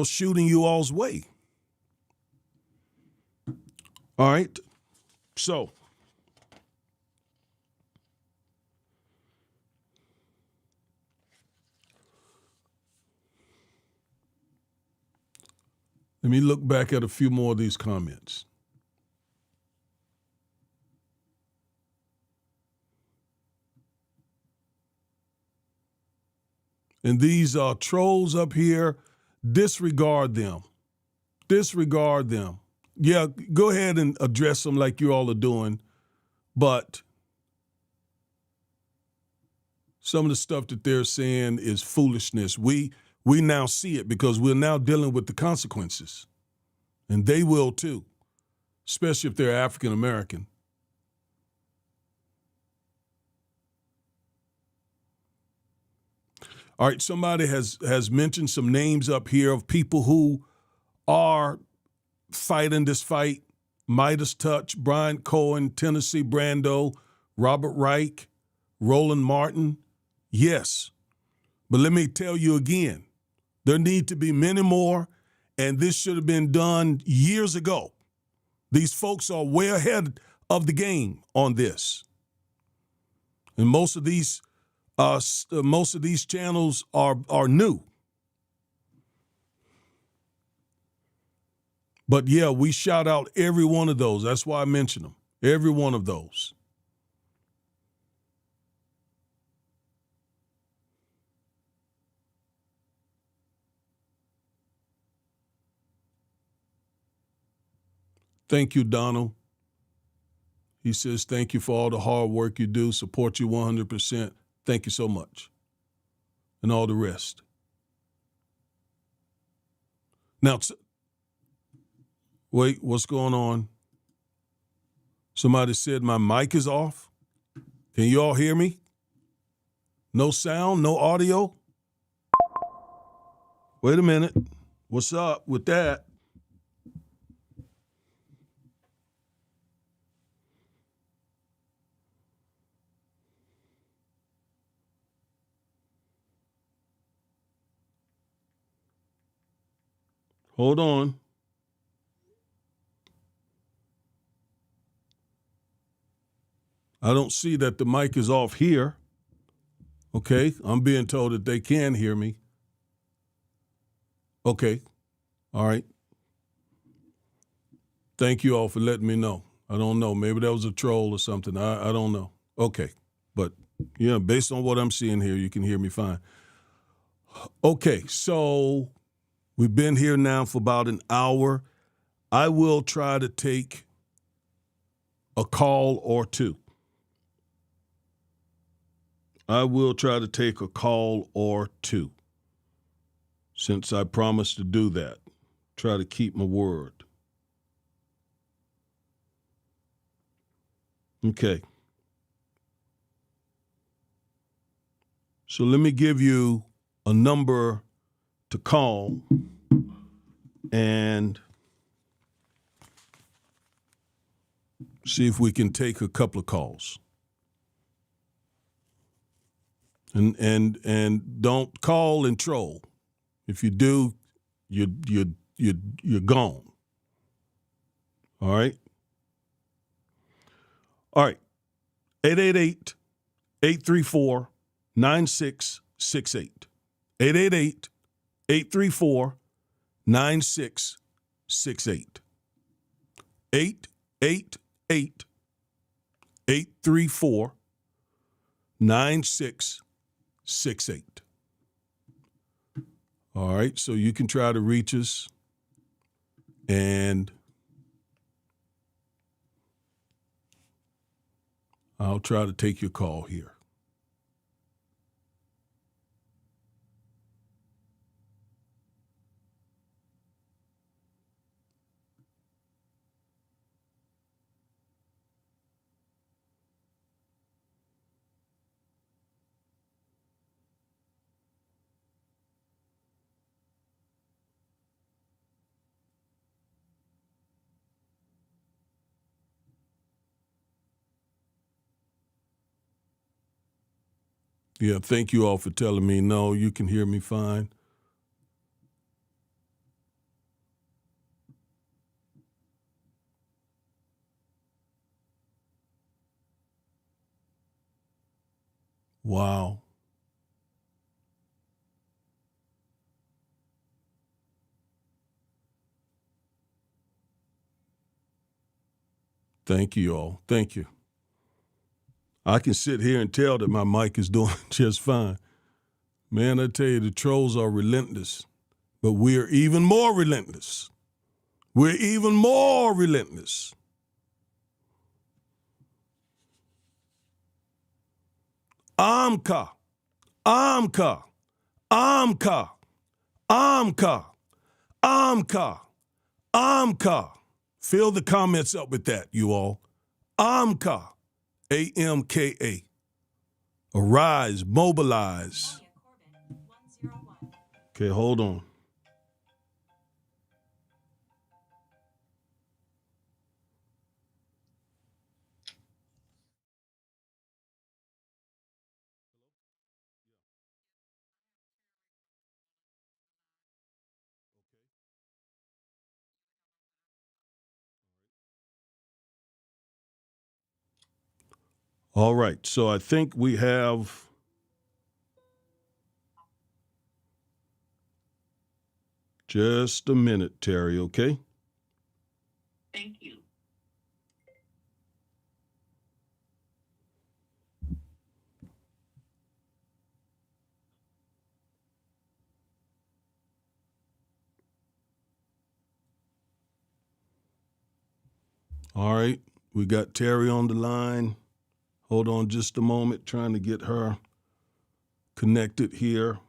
[SPEAKER 1] shooting you all's way. All right. So, let me look back at a few more of these comments. And these are trolls up here. Disregard them. Disregard them. Yeah, go ahead and address them like you all are doing. But some of the stuff that they're saying is foolishness. We now see it because we're now dealing with the consequences. And they will too, especially if they're African American. All right, somebody has mentioned some names up here of people who are fighting this fight. Midas Touch, Brian Cohen, Tennessee Brando, Robert Reich, Roland Martin. Yes, but let me tell you again, there need to be many more, and this should have been done years ago. These folks are way ahead of the game on this. And most of these channels are new. But yeah, we shout out every one of those. That's why I mention them. Every one of those. Thank you, Donald. He says, thank you for all the hard work you do. Support you 100%. Thank you so much. And all the rest. Now, wait, what's going on? Somebody said my mic is off. Can you all hear me? No sound, no audio? Wait a minute. What's up with that? Hold on. I don't see that the mic is off here. Okay, I'm being told that they can hear me. Okay, all right. Thank you all for letting me know. I don't know. Maybe that was a troll or something. I don't know. Okay, but yeah, based on what I'm seeing here, you can hear me fine. Okay, so we've been here now for about an hour. I will try to take a call or two. I will try to take a call or two, since I promised to do that. Try to keep my word. Okay. So let me give you a number to call and see if we can take a couple of calls. and don't call and troll. If you do, you're gone. All right. All right. 888-834-9668. 888-834-9668. 888-834-9668. All right, so you can try to reach us, and I'll try to take your call here. Yeah, thank you all for telling me no, you can hear me fine. Wow. Thank you all. Thank you. I can sit here and tell that my mic is doing just fine. Man, I tell you, the trolls are relentless, but we're even more relentless. We're even more relentless. Amka, Amka, Amka, Amka, Amka, Amka. Fill the comments up with that, you all. Amka, A-M-K-A. Arise, mobilize. Okay, hold on. All right, so I think we have just a minute, Terry, okay?
[SPEAKER 2] Thank you.
[SPEAKER 1] All right, we got Terry on the line. Hold on just a moment, trying to get her connected here.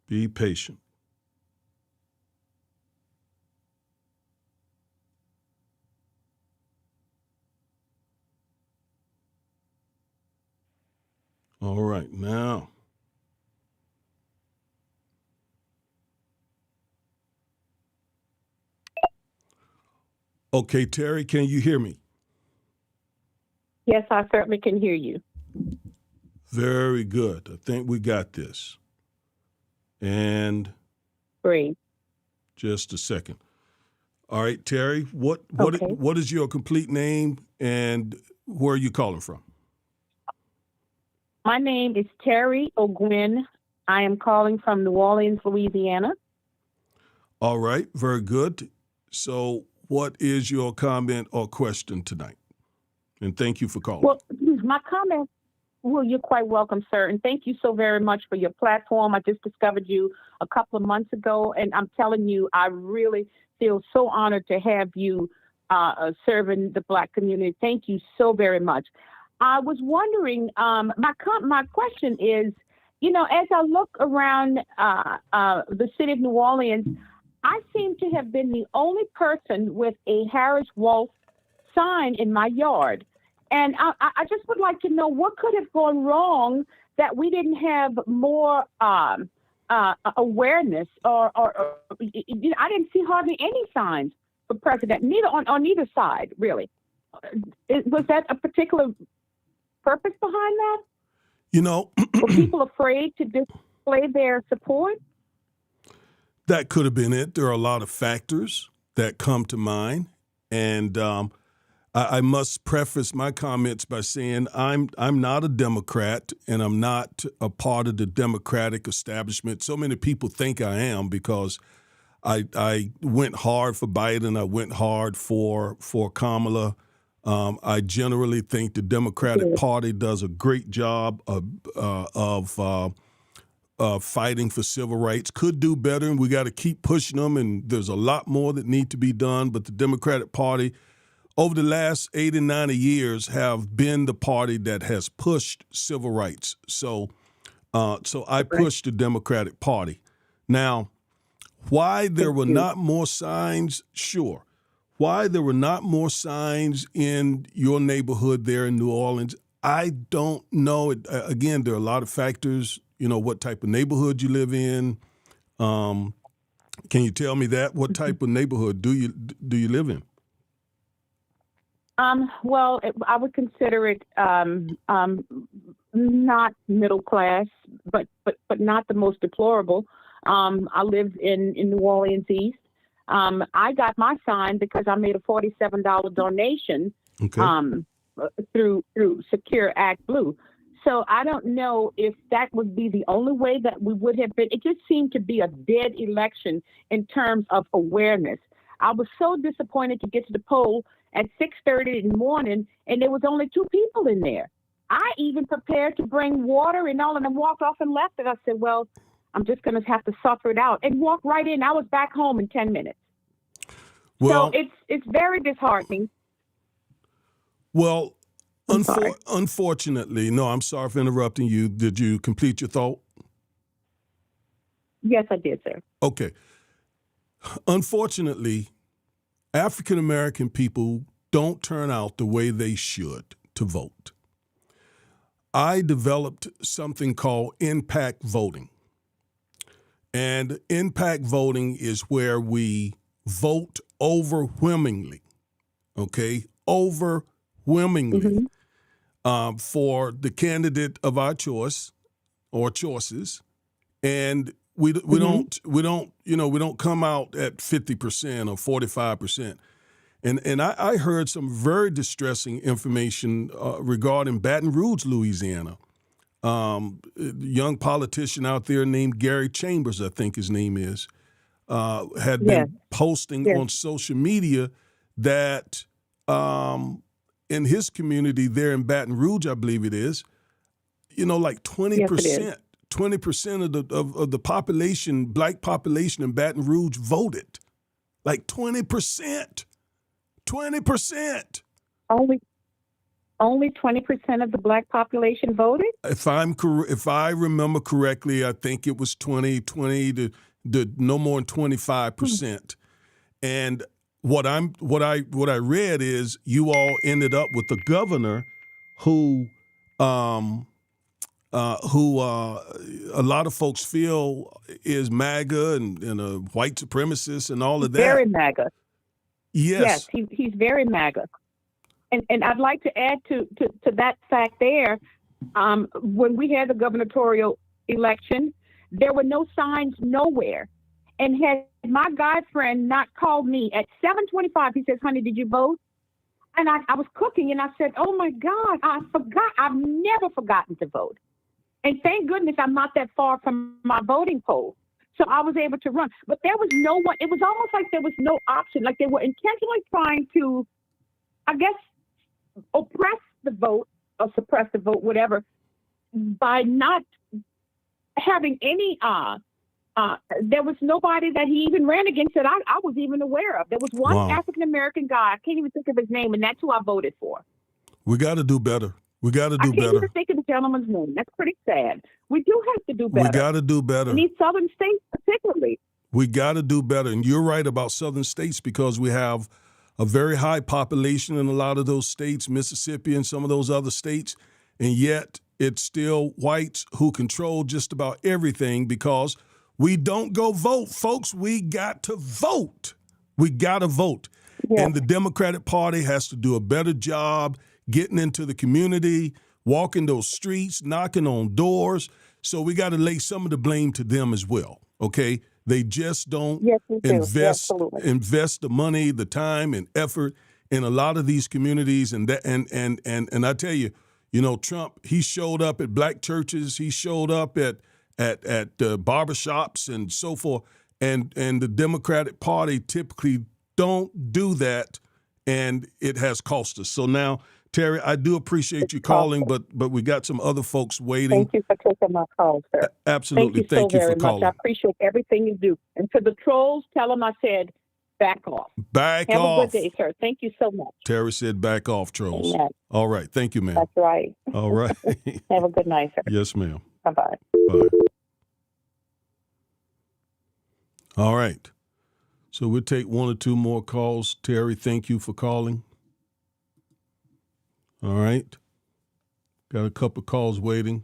[SPEAKER 1] Be patient. All right, now. Okay, Terry, can you hear me?
[SPEAKER 2] Yes, I certainly can hear you.
[SPEAKER 1] Very good. I think we got this. And
[SPEAKER 2] Great.
[SPEAKER 1] just a second. All right, Terry,
[SPEAKER 2] Okay.
[SPEAKER 1] what is your complete name and where are you calling from?
[SPEAKER 2] My name is Terry O'Gwen. I am calling from New Orleans, Louisiana.
[SPEAKER 1] All right, very good. So what is your comment or question tonight? And thank you for calling.
[SPEAKER 2] Well, my comment, well, you're quite welcome, sir. And thank you so very much for your platform. I just discovered you a couple of months ago, and I'm telling you, I really feel so honored to have you serving the Black community. Thank you so very much. I was wondering, my question is, you know, as I look around the city of New Orleans, I seem to have been the only person with a Harris Wolf sign in my yard. And I just would like to know what could have gone wrong that we didn't have more awareness, or I didn't see hardly any signs for president, neither on either side, really. Was that a particular purpose behind that?
[SPEAKER 1] You know,
[SPEAKER 2] Were people afraid to display their support?
[SPEAKER 1] that could have been it. There are a lot of factors that come to mind, and I must preface my comments by saying I'm not a Democrat, and I'm not a part of the Democratic establishment. So many people think I am because I went hard for Biden. I went hard for Kamala. I generally think the Democratic Party does a great job of fighting for civil rights. Could do better, and we got to keep pushing them, and there's a lot more that need to be done. But the Democratic Party, over the last 80, 90 years, have been the party that has pushed civil rights. So I pushed the Democratic Party. Now, why there were not more signs? Sure. Why there were not more signs in your neighborhood there in New Orleans, I don't know. Again, there are a lot of factors. You know, what type of neighborhood you live in. Can you tell me that? What type of neighborhood do you live in?
[SPEAKER 2] Well, I would consider it not middle class, but not the most deplorable. I live in New Orleans East. I got my sign because I made a $47 donation through Secure Act Blue. So I don't know if that would be the only way that we would have been. It just seemed to be a dead election in terms of awareness. I was so disappointed to get to the poll at 6:30 in the morning, and there was only 2 people in there. I even prepared to bring water and all, and I walked off and left it. I said, well, I'm just going to have to suffer it out, and walk right in. I was back home in 10 minutes.
[SPEAKER 1] Well,
[SPEAKER 2] so it's very disheartening.
[SPEAKER 1] Well, unfortunately, no, I'm sorry for interrupting you. Did you complete your thought?
[SPEAKER 2] Yes, I did, sir.
[SPEAKER 1] Okay. Unfortunately, African-American people don't turn out the way they should to vote. I developed something called impact voting. And impact voting is where we vote overwhelmingly, okay? Overwhelmingly for the candidate of our choice or choices. And we don't come out at 50% or 45%. And I heard some very distressing information regarding Baton Rouge, Louisiana. Young politician out there named Gary Chambers, I think his name is, had been posting on social media that in his community there in Baton Rouge, I believe it is, like 20%. 20% of the population, black population in Baton Rouge voted. Like 20%. 20%.
[SPEAKER 2] Only 20% of the black population voted?
[SPEAKER 1] If I remember correctly, I think it was 20 to no more than 25%. And what I read is you all ended up with a governor who a lot of folks feel is MAGA and a white supremacist and all of that.
[SPEAKER 2] Very MAGA.
[SPEAKER 1] Yes,
[SPEAKER 2] he's very MAGA. And I'd like to add to that fact there, when we had the gubernatorial election, there were no signs nowhere. And had my guy friend not called me at 7:25, he says, honey, did you vote? And I was cooking, and I said, oh, my God, I forgot. I've never forgotten to vote. And thank goodness I'm not that far from my voting poll. So I was able to run. But there was no one. It was almost like there was no option. Like they were intentionally trying to, I guess, oppress the vote or suppress the vote, whatever, by not having any, there was nobody that he even ran against that I was even aware of. There was one African-American guy, I can't even think of his name, and that's who I voted for.
[SPEAKER 1] We got to do better. We got to do better. I
[SPEAKER 2] can't even think of the gentleman's name. That's pretty sad. We do have to do better.
[SPEAKER 1] We got to do better.
[SPEAKER 2] In these southern states particularly.
[SPEAKER 1] We got to do better. And you're right about southern states because we have a very high population in a lot of those states, Mississippi and some of those other states. And yet it's still whites who control just about everything because we don't go vote, folks. We got to vote. We got to vote.
[SPEAKER 2] Yes.
[SPEAKER 1] And the Democratic Party has to do a better job getting into the community, walking those streets, knocking on doors. So we got to lay some of the blame to them as well, okay? They just don't
[SPEAKER 2] Yes, we do.
[SPEAKER 1] invest
[SPEAKER 2] Absolutely.
[SPEAKER 1] invest the money, the time, and effort in a lot of these communities. And I tell you, Trump, he showed up at black churches, he showed up at barbershops and so forth. And the Democratic Party typically don't do that, and it has cost us. So now, Terry, I do appreciate you calling, but we got some other folks waiting.
[SPEAKER 2] Thank you for taking my call, sir.
[SPEAKER 1] Absolutely.
[SPEAKER 2] Thank you so very
[SPEAKER 1] for
[SPEAKER 2] much.
[SPEAKER 1] calling.
[SPEAKER 2] I appreciate everything you do. And to the trolls, tell them I said, back off.
[SPEAKER 1] Back
[SPEAKER 2] Have
[SPEAKER 1] off.
[SPEAKER 2] a good day, sir. Thank you so much.
[SPEAKER 1] Terry said back off, trolls.
[SPEAKER 2] Amen.
[SPEAKER 1] All right. Thank you, ma'am.
[SPEAKER 2] That's right.
[SPEAKER 1] All right.
[SPEAKER 2] Have a good night, sir.
[SPEAKER 1] Yes, ma'am.
[SPEAKER 2] Bye-bye.
[SPEAKER 1] Bye. All right. So we'll take one or two more calls. Terry, thank you for calling. All right. Got a couple of calls waiting.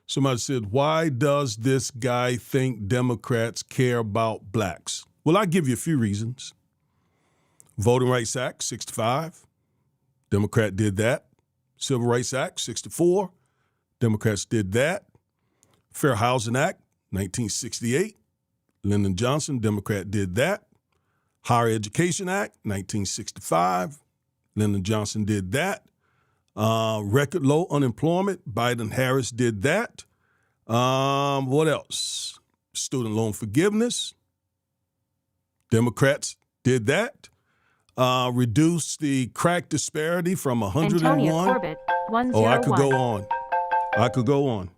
[SPEAKER 1] Somebody said, why does this guy think Democrats care about blacks? Well, I'll give you a few reasons. Voting Rights Act, 65. Democrat did that. Civil Rights Act, 64. Democrats did that. Fair Housing Act, 1968. Lyndon Johnson, Democrat, did that. Higher Education Act, 1965. Lyndon Johnson did that. Record low unemployment, Biden-Harris did that. What else? Student loan forgiveness, Democrats did that. Reduce the crack disparity from 101.
[SPEAKER 3] Antonio Corbett, 101.
[SPEAKER 1] Oh, I could go on. I could go on.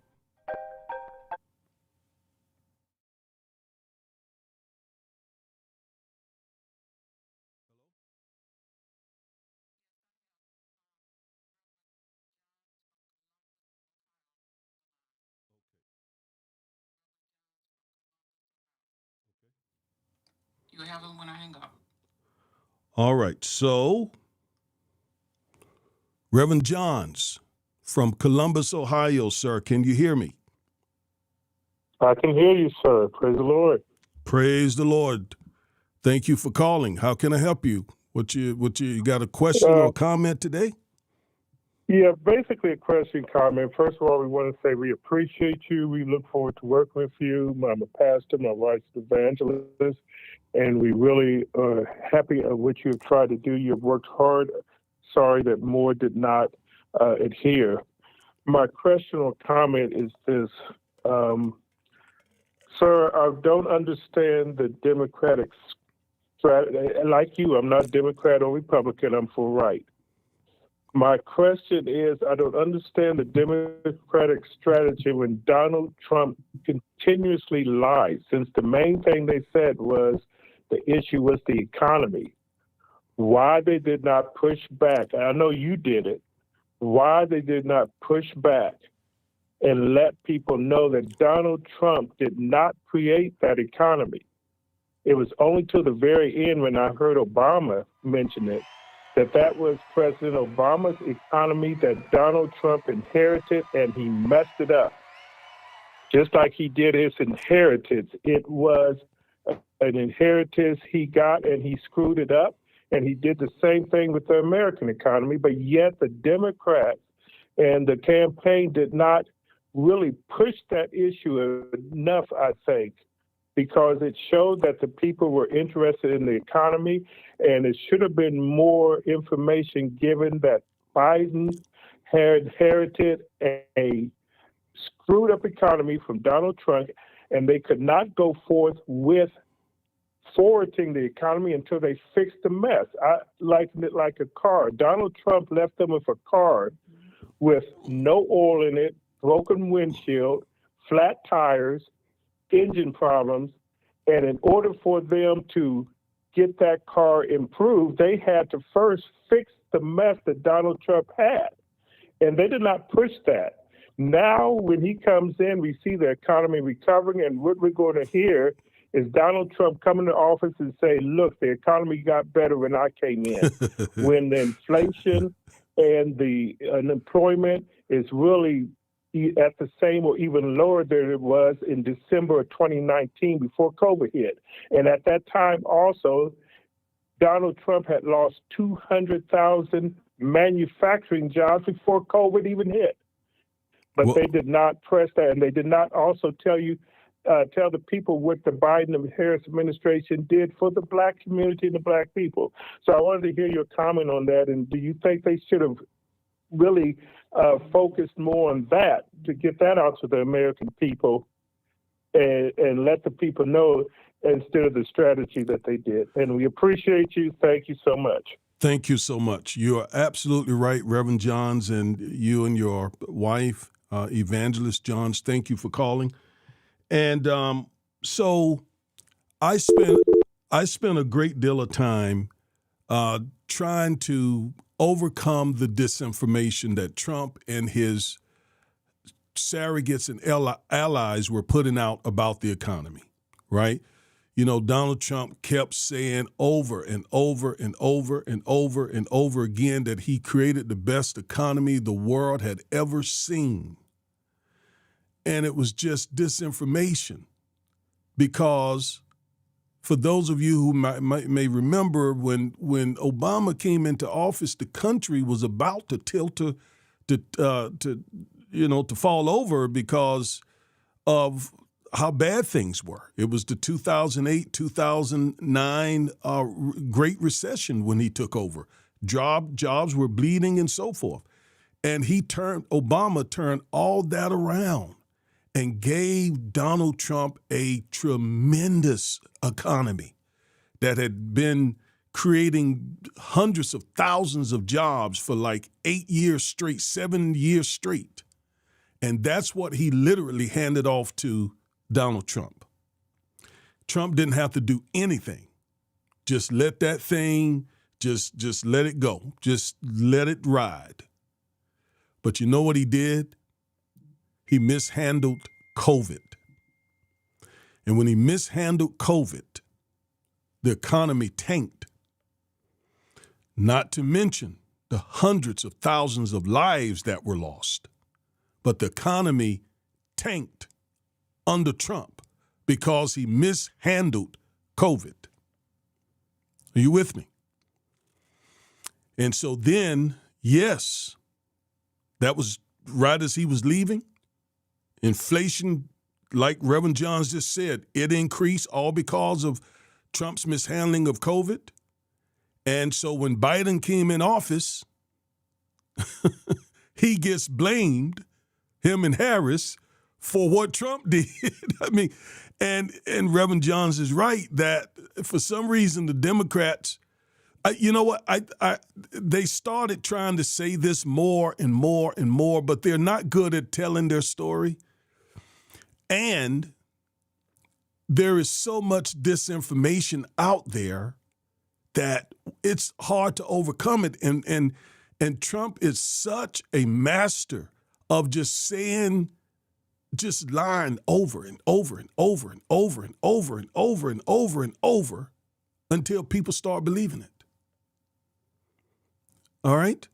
[SPEAKER 4] You have them when I hang up.
[SPEAKER 1] All right. So, Reverend Johns from Columbus, Ohio, sir, can you hear me?
[SPEAKER 5] I can hear you, sir. Praise the Lord.
[SPEAKER 1] Praise the Lord. Thank you for calling. How can I help you? You got a question or a comment today?
[SPEAKER 5] Yeah, basically a question, comment. First of all, we want to say we appreciate you. We look forward to working with you. I'm a pastor, my wife's an evangelist, and we really are happy of what you've tried to do. You've worked hard. Sorry that more did not adhere. My question or comment is this. Sir, I don't understand the Democratic strategy. Like you, I'm not Democrat or Republican. I'm for right. My question is, I don't understand the Democratic strategy when Donald Trump continuously lied, since the main thing they said was the issue was the economy. Why they did not push back. I know you did it. Why they did not push back and let people know that Donald Trump did not create that economy. It was only to the very end when I heard Obama mention it, that was President Obama's economy that Donald Trump inherited, and he messed it up. Just like he did his inheritance. It was an inheritance he got, and he screwed it up, and he did the same thing with the American economy, but yet the Democrats and the campaign did not really push that issue enough, I think, because it showed that the people were interested in the economy, and it should have been more information given that Biden had inherited a screwed up economy from Donald Trump, and they could not go forth with forwarding the economy until they fixed the mess. I liken it like a car. Donald Trump left them with a car with no oil in it, broken windshield, flat tires, engine problems, and in order for them to get that car improved, they had to first fix the mess that Donald Trump had. And they did not push that. Now, when he comes in, we see the economy recovering, and what we're going to hear is Donald Trump come into office and say, look, the economy got better when I came in. When the inflation and the unemployment is really at the same or even lower than it was in December of 2019 before COVID hit. And at that time also, Donald Trump had lost 200,000 manufacturing jobs before COVID even hit. But they did not press that, and they did not also tell the people what the Biden and Harris administration did for the Black community and the Black people. So I wanted to hear your comment on that, and do you think they should have really focused more on that to get that out to the American people and let the people know instead of the strategy that they did? And we appreciate you. Thank you so much.
[SPEAKER 1] Thank you so much. You are absolutely right, Reverend Johns, and you and your wife, Evangelist Johns, thank you for calling. And so I spent a great deal of time trying to overcome the disinformation that Trump and his surrogates and allies were putting out about the economy, right? You know, Donald Trump kept saying over and over and over and over and over again that he created the best economy the world had ever seen. And it was just disinformation, because for those of you who may remember, when Obama came into office, the country was about to tilt to fall over because of how bad things were. It was the 2008, 2009 Great Recession when he took over. Jobs were bleeding and so forth. And Obama turned all that around and gave Donald Trump a tremendous economy that had been creating hundreds of thousands of jobs for like 8 years straight, 7 years straight. And that's what he literally handed off to Donald Trump. Trump didn't have to do anything. Just let that thing, just let it go. Just let it ride. But you know what he did? He mishandled COVID. And when he mishandled COVID, the economy tanked. Not to mention the hundreds of thousands of lives that were lost. But the economy tanked under Trump because he mishandled COVID. Are you with me? And so then, yes, that was right as he was leaving. Inflation, like Reverend Johns just said, it increased all because of Trump's mishandling of COVID. And so when Biden came in office, he gets blamed, him and Harris, for what Trump did. I mean, and Reverend Johns is right that for some reason the Democrats, you know what, they started trying to say this more and more and more, but they're not good at telling their story. And there is so much disinformation out there that it's hard to overcome it. And Trump is such a master of just saying, just lying over and over and over and over and over and over and over and over until people start believing it. All right?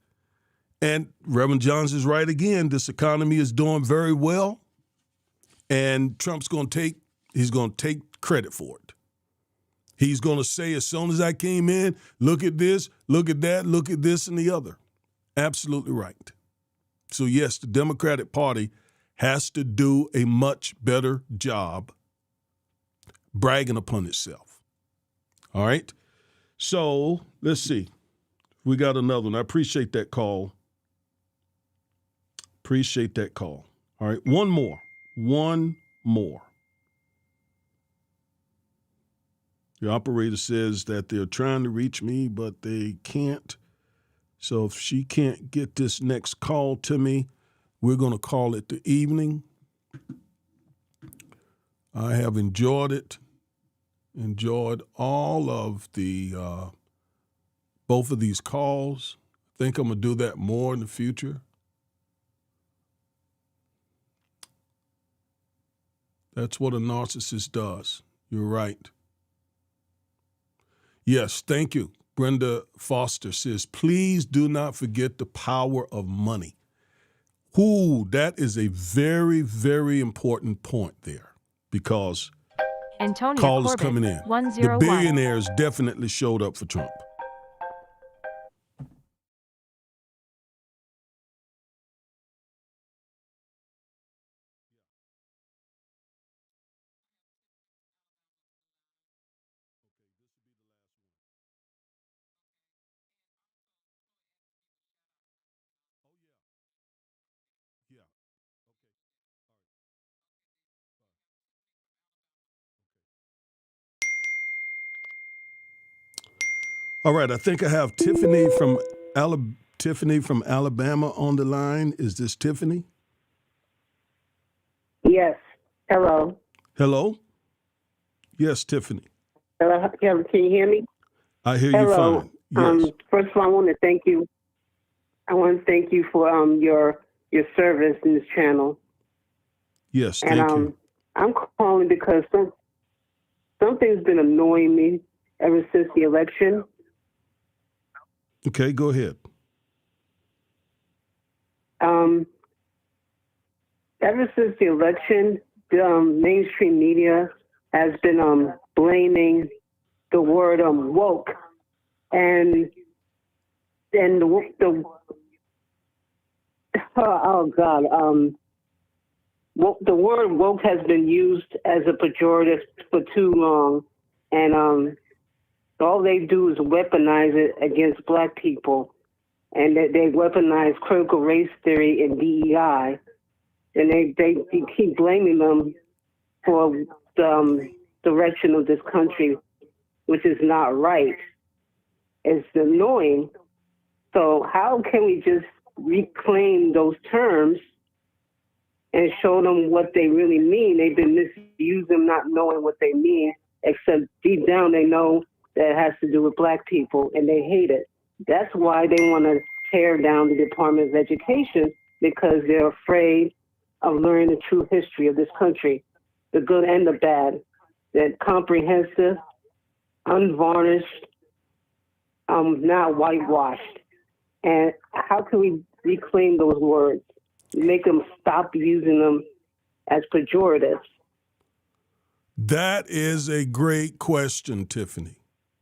[SPEAKER 1] And Reverend Johns is right again. This economy is doing very well. And Trump's going to take credit for it. He's going to say, as soon as I came in, look at this, look at that, look at this and the other. Absolutely right. So yes, the Democratic Party has to do a much better job bragging upon itself. All right? So let's see. We got another one. I appreciate that call. Appreciate that call. All right, one more. The operator says that they're trying to reach me, but they can't. So if she can't get this next call to me, we're going to call it the evening. I have enjoyed it. Enjoyed all of the both of these calls. I think I'm going to do that more in the future. That's what a narcissist does. You're right. Yes, thank you. Brenda Foster says, please do not forget the power of money. Ooh, that is a very, very important point there, because
[SPEAKER 3] Antonia
[SPEAKER 1] callers
[SPEAKER 3] Corbett,
[SPEAKER 1] coming in.
[SPEAKER 3] 101.
[SPEAKER 1] The billionaires definitely showed up for Trump. Yeah. All right, I think I have Tiffany from Alabama on the line. Is this Tiffany?
[SPEAKER 6] Yes. Hello.
[SPEAKER 1] Hello? Yes, Tiffany.
[SPEAKER 6] Hello. Can you hear me?
[SPEAKER 1] I hear you
[SPEAKER 6] Hello.
[SPEAKER 1] fine. Yes.
[SPEAKER 6] First of all, I want to thank you. I want to thank you for your service in this channel.
[SPEAKER 1] Yes,
[SPEAKER 6] And
[SPEAKER 1] thank you.
[SPEAKER 6] I'm calling because something's been annoying me ever since the election.
[SPEAKER 1] Okay, go ahead.
[SPEAKER 6] Ever since the election, the mainstream media has been blaming the word woke, and the oh God, the word woke has been used as a pejorative for too long, and all they do is weaponize it against Black people, and they weaponize critical race theory and DEI, and they keep blaming them for the direction of this country, which is not right. It's annoying. So how can we just reclaim those terms and show them what they really mean? They've been misusing them, not knowing what they mean, except deep down they know that it has to do with Black people, and they hate it. That's why they want to tear down the Department of Education, because they're afraid of learning the true history of this country, the good and the bad, that comprehensive, unvarnished, not whitewashed. And how can we reclaim those words, make them stop using them as pejoratives?
[SPEAKER 1] That is a great question, Tiffany.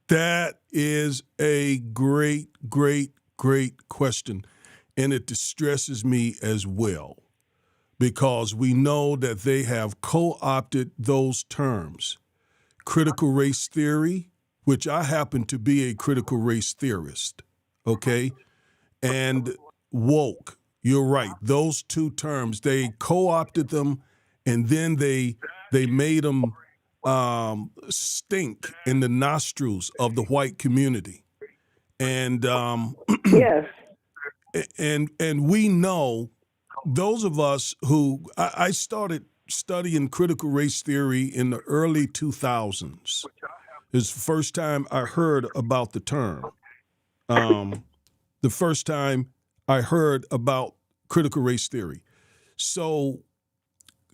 [SPEAKER 1] That is a great, great, great question. And it distresses me as well, because we know that they have co-opted those terms. Critical race theory, which I happen to be a critical race theorist, okay? And woke, you're right. Those two terms, they co-opted them, and then they made them stink in the nostrils of the white community. And
[SPEAKER 6] Yes.
[SPEAKER 1] and we know, those of us who I started studying critical race theory in the early 2000s. It's the first time I heard about the term. The first time I heard about critical race theory. So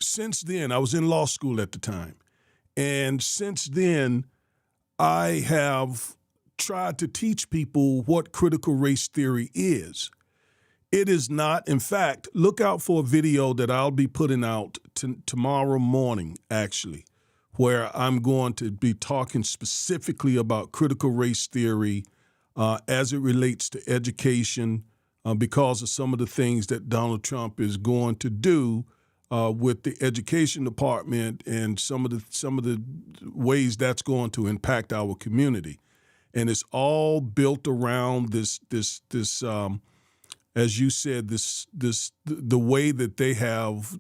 [SPEAKER 1] since then, I was in law school at the time. And since then, I have tried to teach people what critical race theory is. It is not. In fact, look out for a video that I'll be putting out tomorrow morning, actually, where I'm going to be talking specifically about critical race theory as it relates to education, because of some of the things that Donald Trump is going to do with the education department, and some of the ways that's going to impact our community. And it's all built around this as you said, the way that they have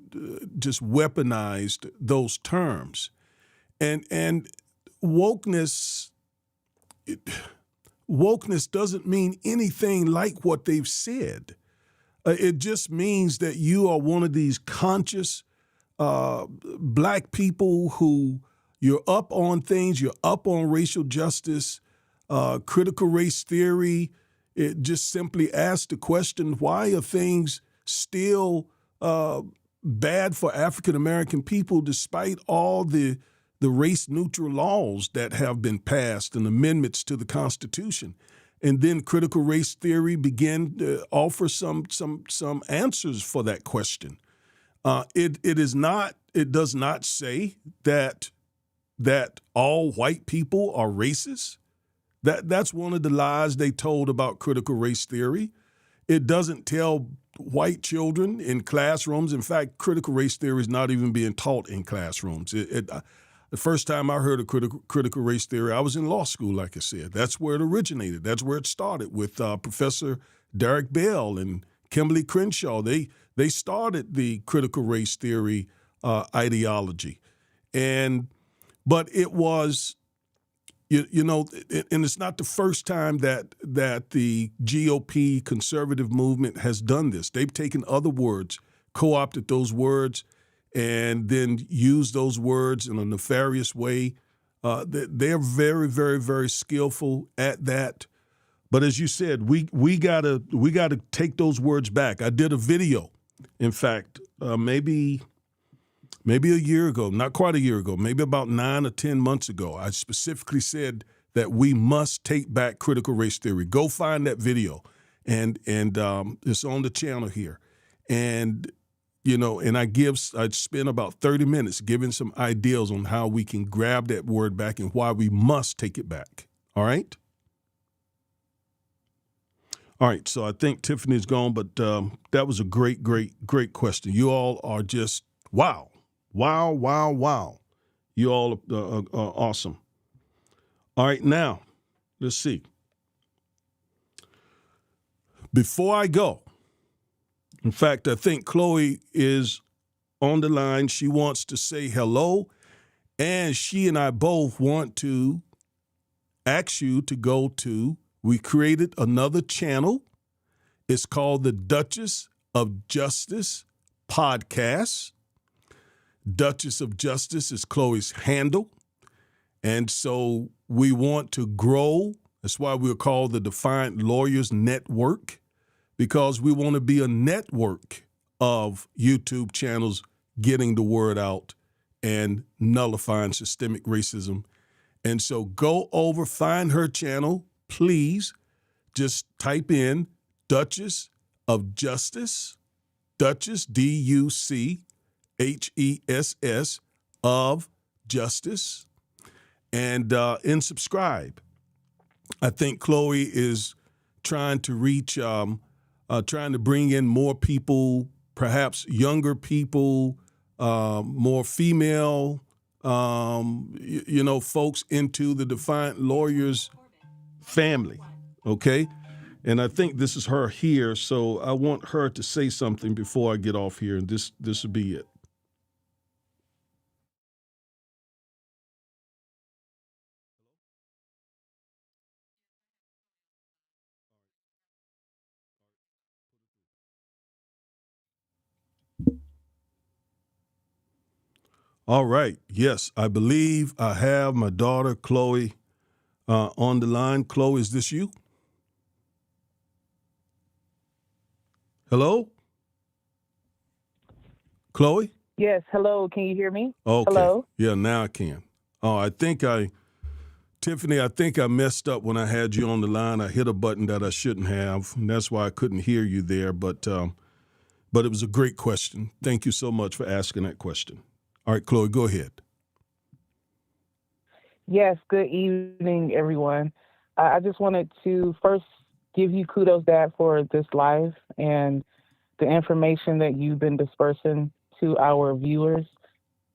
[SPEAKER 1] just weaponized those terms, and wokeness. Wokeness doesn't mean anything like what they've said. It just means that you are one of these conscious Black people who you're up on things. You're up on racial justice, critical race theory. It just simply asks the question, why are things still bad for African American people despite all the the race-neutral laws that have been passed and amendments to the Constitution. And then critical race theory began to offer some answers for that question. It does not say that all white people are racist. That's one of the lies they told about critical race theory. It doesn't tell white children in classrooms. In fact, critical race theory is not even being taught in classrooms. The first time I heard of critical race theory, I was in law school, like I said. That's where it originated. That's where it started with Professor Derek Bell and Kimberly Crenshaw. They started the critical race theory ideology. But it was, and it's not the first time that the GOP conservative movement has done this. They've taken other words, co-opted those words, and then used those words in a nefarious way. They're very, very, very skillful at that. But as you said, we gotta take those words back. I did a video, in fact, maybe a year ago, not quite a year ago, maybe about 9 or 10 months ago. I specifically said that we must take back critical race theory. Go find that video, and it's on the channel here. And and I spent about 30 minutes giving some ideas on how we can grab that word back and why we must take it back. All right? All right, so I think Tiffany's gone, but that was a great, great, great question. You all are just, wow. Wow, wow, wow. You all are awesome. All right, now, let's see. Before I go, in fact, I think Chloe is on the line. She wants to say hello, and she and I both want to ask you to go to, we created another channel. It's called the Duchess of Justice Podcast. Duchess of Justice is Chloe's handle. And so we want to grow. That's why we're called the Defiant Lawyers Network, because we want to be a network of YouTube channels getting the word out and nullifying systemic racism. And so go over, find her channel, please. Just type in Duchess of Justice, Duchess, DUCHESS of Justice, and subscribe. I think Chloe is trying to reach, trying to bring in more people, perhaps younger people, more female, folks into the Defiant Lawyers family, okay? And I think this is her here, so I want her to say something before I get off here, and this will be it. All right. Yes, I believe I have my daughter, Chloe, on the line. Chloe, is this you? Hello? Chloe?
[SPEAKER 3] Yes. Hello. Can you hear me?
[SPEAKER 1] Okay.
[SPEAKER 3] Hello?
[SPEAKER 1] Yeah, now I can. Oh, Tiffany, I think I messed up when I had you on the line. I hit a button that I shouldn't have, and that's why I couldn't hear you there. But it was a great question. Thank you so much for asking that question. All right, Chloe, go ahead.
[SPEAKER 3] Yes. Good evening, everyone. I just wanted to first give you kudos, Dad, for this live and the information that you've been dispersing to our viewers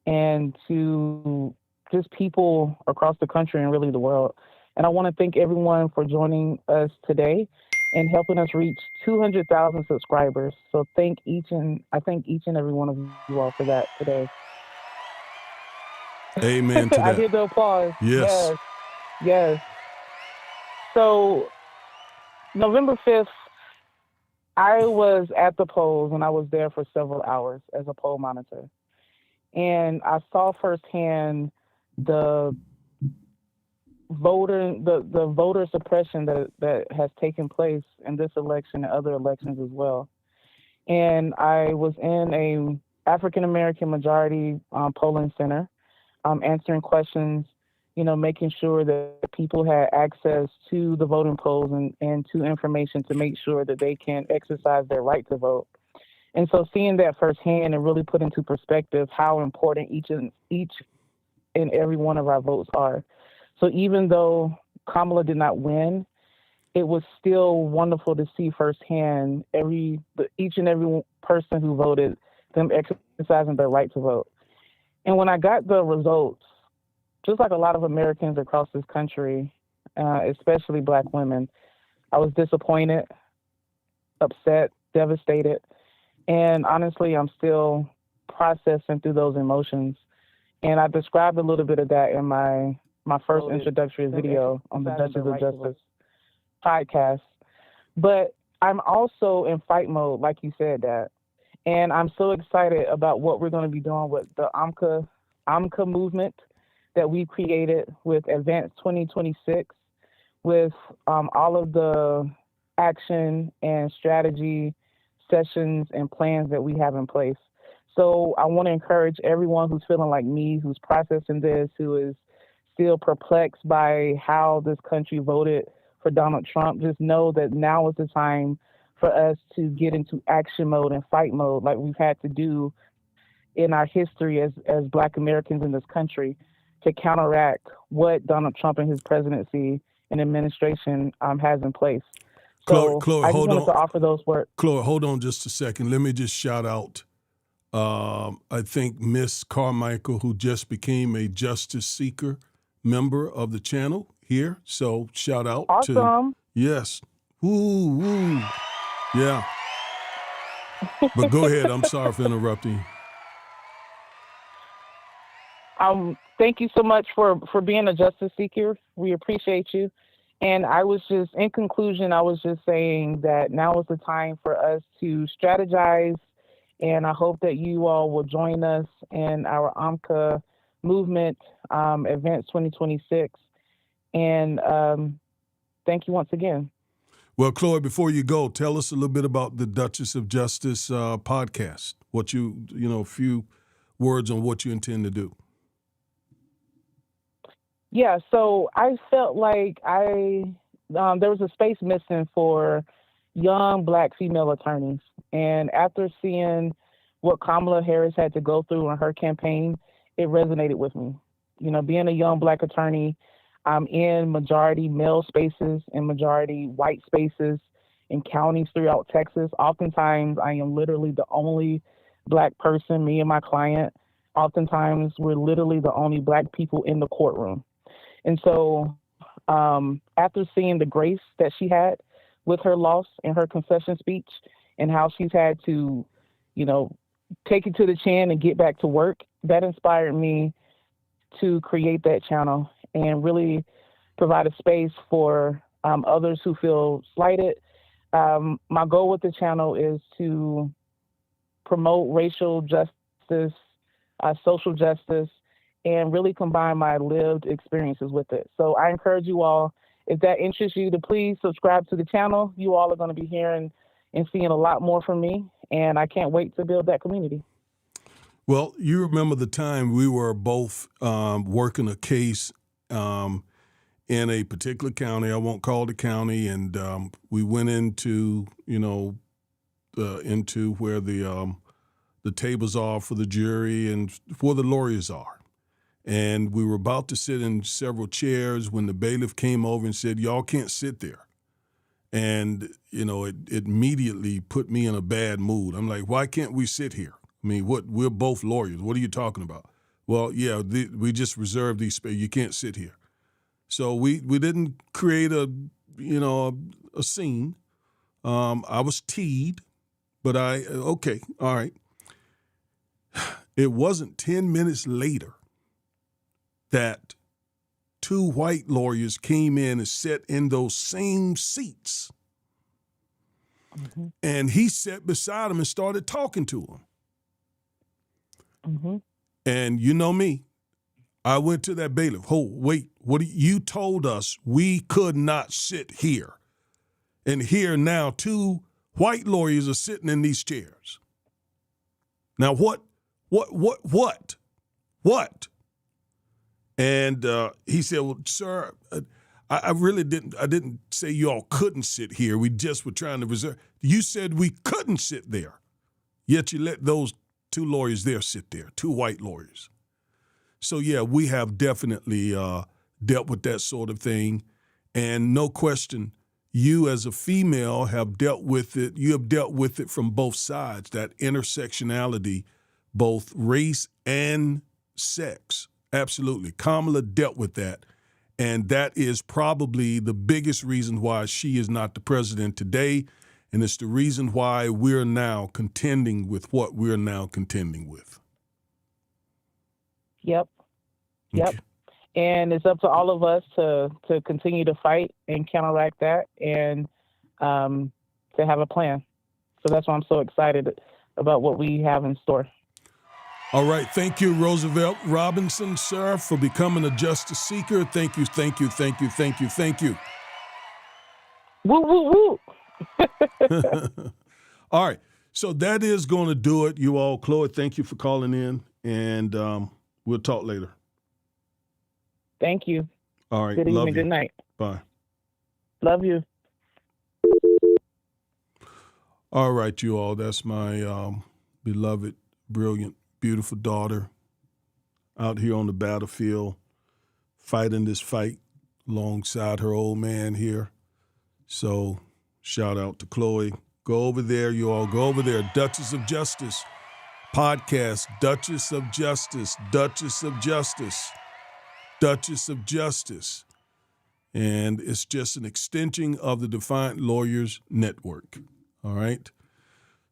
[SPEAKER 3] and to just people across the country and really the world. And I want to thank everyone for joining us today and helping us reach 200,000 subscribers. So I thank each and every one of you all for that today.
[SPEAKER 1] Amen to that.
[SPEAKER 3] I hear the applause.
[SPEAKER 1] Yes.
[SPEAKER 3] Yes. So November 5th, I was at the polls and I was there for several hours as a poll monitor. And I saw firsthand the voter suppression that has taken place in this election and other elections as well. And I was in a African American majority polling center answering questions, making sure that people had access to the voting polls and to information to make sure that they can exercise their right to vote. And so seeing that firsthand and really put into perspective how important each and every one of our votes are. So even though Kamala did not win, it was still wonderful to see firsthand each and every person who voted, them exercising their right to vote. And when I got the results, just like a lot of Americans across this country, especially Black women, I was disappointed, upset, devastated. And honestly, I'm still processing through those emotions. And I described a little bit of that in my first introductory video on the Duchess of Justice podcast. But I'm also in fight mode, like you said, Dad. And I'm so excited about what we're going to be doing with the AMCA movement that we created with Advance 2026, with all of the action and strategy sessions and plans that we have in place. So I want to encourage everyone who's feeling like me, who's processing this, who is still perplexed by how this country voted for Donald Trump, just know that now is the time for us to get into action mode and fight mode like we've had to do in our history as Black Americans in this country to counteract what Donald Trump and his presidency and administration has in place. So
[SPEAKER 1] Chloe,
[SPEAKER 3] I just wanted to offer those words.
[SPEAKER 1] Chloe, hold on just a second. Let me just shout out, I think, Miss Carmichael, who just became a Justice Seeker member of the channel here. So shout out
[SPEAKER 3] Awesome.
[SPEAKER 1] yes. Woo, woo. Yeah. But go ahead. I'm sorry for interrupting.
[SPEAKER 3] Thank you so much for being a justice seeker. We appreciate you. And I was just, in conclusion, I was just saying that now is the time for us to strategize. And I hope that you all will join us in our AMCA movement, Advance 2026. And thank you once again.
[SPEAKER 1] Well, Chloe, before you go, tell us a little bit about the Duchess of Justice podcast. What a few words on what you intend to do.
[SPEAKER 3] Yeah, so I felt like there was a space missing for young Black female attorneys. And after seeing what Kamala Harris had to go through in her campaign, it resonated with me. Being a young Black attorney, I'm in majority male spaces and majority white spaces in counties throughout Texas. Oftentimes, I am literally the only Black person, me and my client. Oftentimes, we're literally the only Black people in the courtroom. And so after seeing the grace that she had with her loss in her concession speech and how she's had to, take it to the chin and get back to work, that inspired me to create that channel and really provide a space for others who feel slighted. My goal with the channel is to promote racial justice, social justice, and really combine my lived experiences with it. So I encourage you all, if that interests you, to please subscribe to the channel. You all are going to be hearing and seeing a lot more from me, and I can't wait to build that community.
[SPEAKER 1] Well, you remember the time we were both working a case in a particular county. I won't call the county, and we went into into where the tables are for the jury and where the lawyers are. And we were about to sit in several chairs when the bailiff came over and said, "Y'all can't sit there." And, it immediately put me in a bad mood. I'm like, why can't we sit here? I mean, we're both lawyers. What are you talking about? Well, yeah, we just reserved these space. You can't sit here. So we didn't create a scene. I was teed, but okay, all right. It wasn't 10 minutes later that two white lawyers came in and sat in those same seats. Mm-hmm. And he sat beside him and started talking to him. Mm-hmm. And you know me, I went to that bailiff. Oh, wait, you told us we could not sit here. And here now two white lawyers are sitting in these chairs. Now what? And he said, well, sir, I really didn't. I didn't say you all couldn't sit here. We just were trying to reserve. You said we couldn't sit there, yet you let those two lawyers there sit there, two white lawyers. So yeah, we have definitely dealt with that sort of thing, and no question, you as a female have dealt with it. You have dealt with it from both sides. That intersectionality, both race and sex. Absolutely, Kamala dealt with that. And that is probably the biggest reason why she is not the president today. And it's the reason why we're now contending with what we're now contending with.
[SPEAKER 3] Yep. Okay. And it's up to all of us to continue to fight and counteract that and to have a plan. So that's why I'm so excited about what we have in store.
[SPEAKER 1] All right. Thank you, Roosevelt Robinson, sir, for becoming a justice seeker. Thank you, thank you, thank you, thank you, thank you.
[SPEAKER 3] Woo, woo,
[SPEAKER 1] woo. All right. So that is going to do it, you all. Chloe, thank you for calling in, and we'll talk later.
[SPEAKER 3] Thank you.
[SPEAKER 1] All right.
[SPEAKER 3] Good evening. Good night.
[SPEAKER 1] Bye.
[SPEAKER 3] Love you.
[SPEAKER 1] All right, you all. That's my beloved, brilliant, beautiful daughter out here on the battlefield fighting this fight alongside her old man here. So shout out to Chloe. Go over there, you all. Go over there. Duchess of Justice podcast. Duchess of Justice. Duchess of Justice. Duchess of Justice. And it's just an extension of the Defiant Lawyers Network. All right.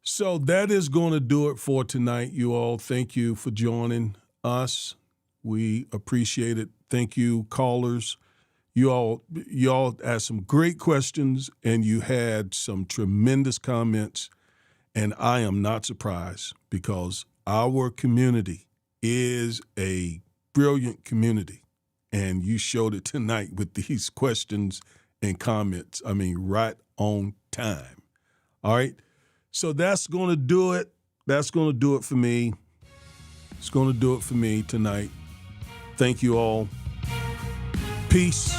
[SPEAKER 1] So that is going to do it for tonight, you all. Thank you for joining us. We appreciate it. Thank you, callers. You all asked some great questions, and you had some tremendous comments, and I am not surprised because our community is a brilliant community, and you showed it tonight with these questions and comments. I mean, right on time. All right. So that's going to do it. That's going to do it for me. It's going to do it for me tonight. Thank you all. Peace.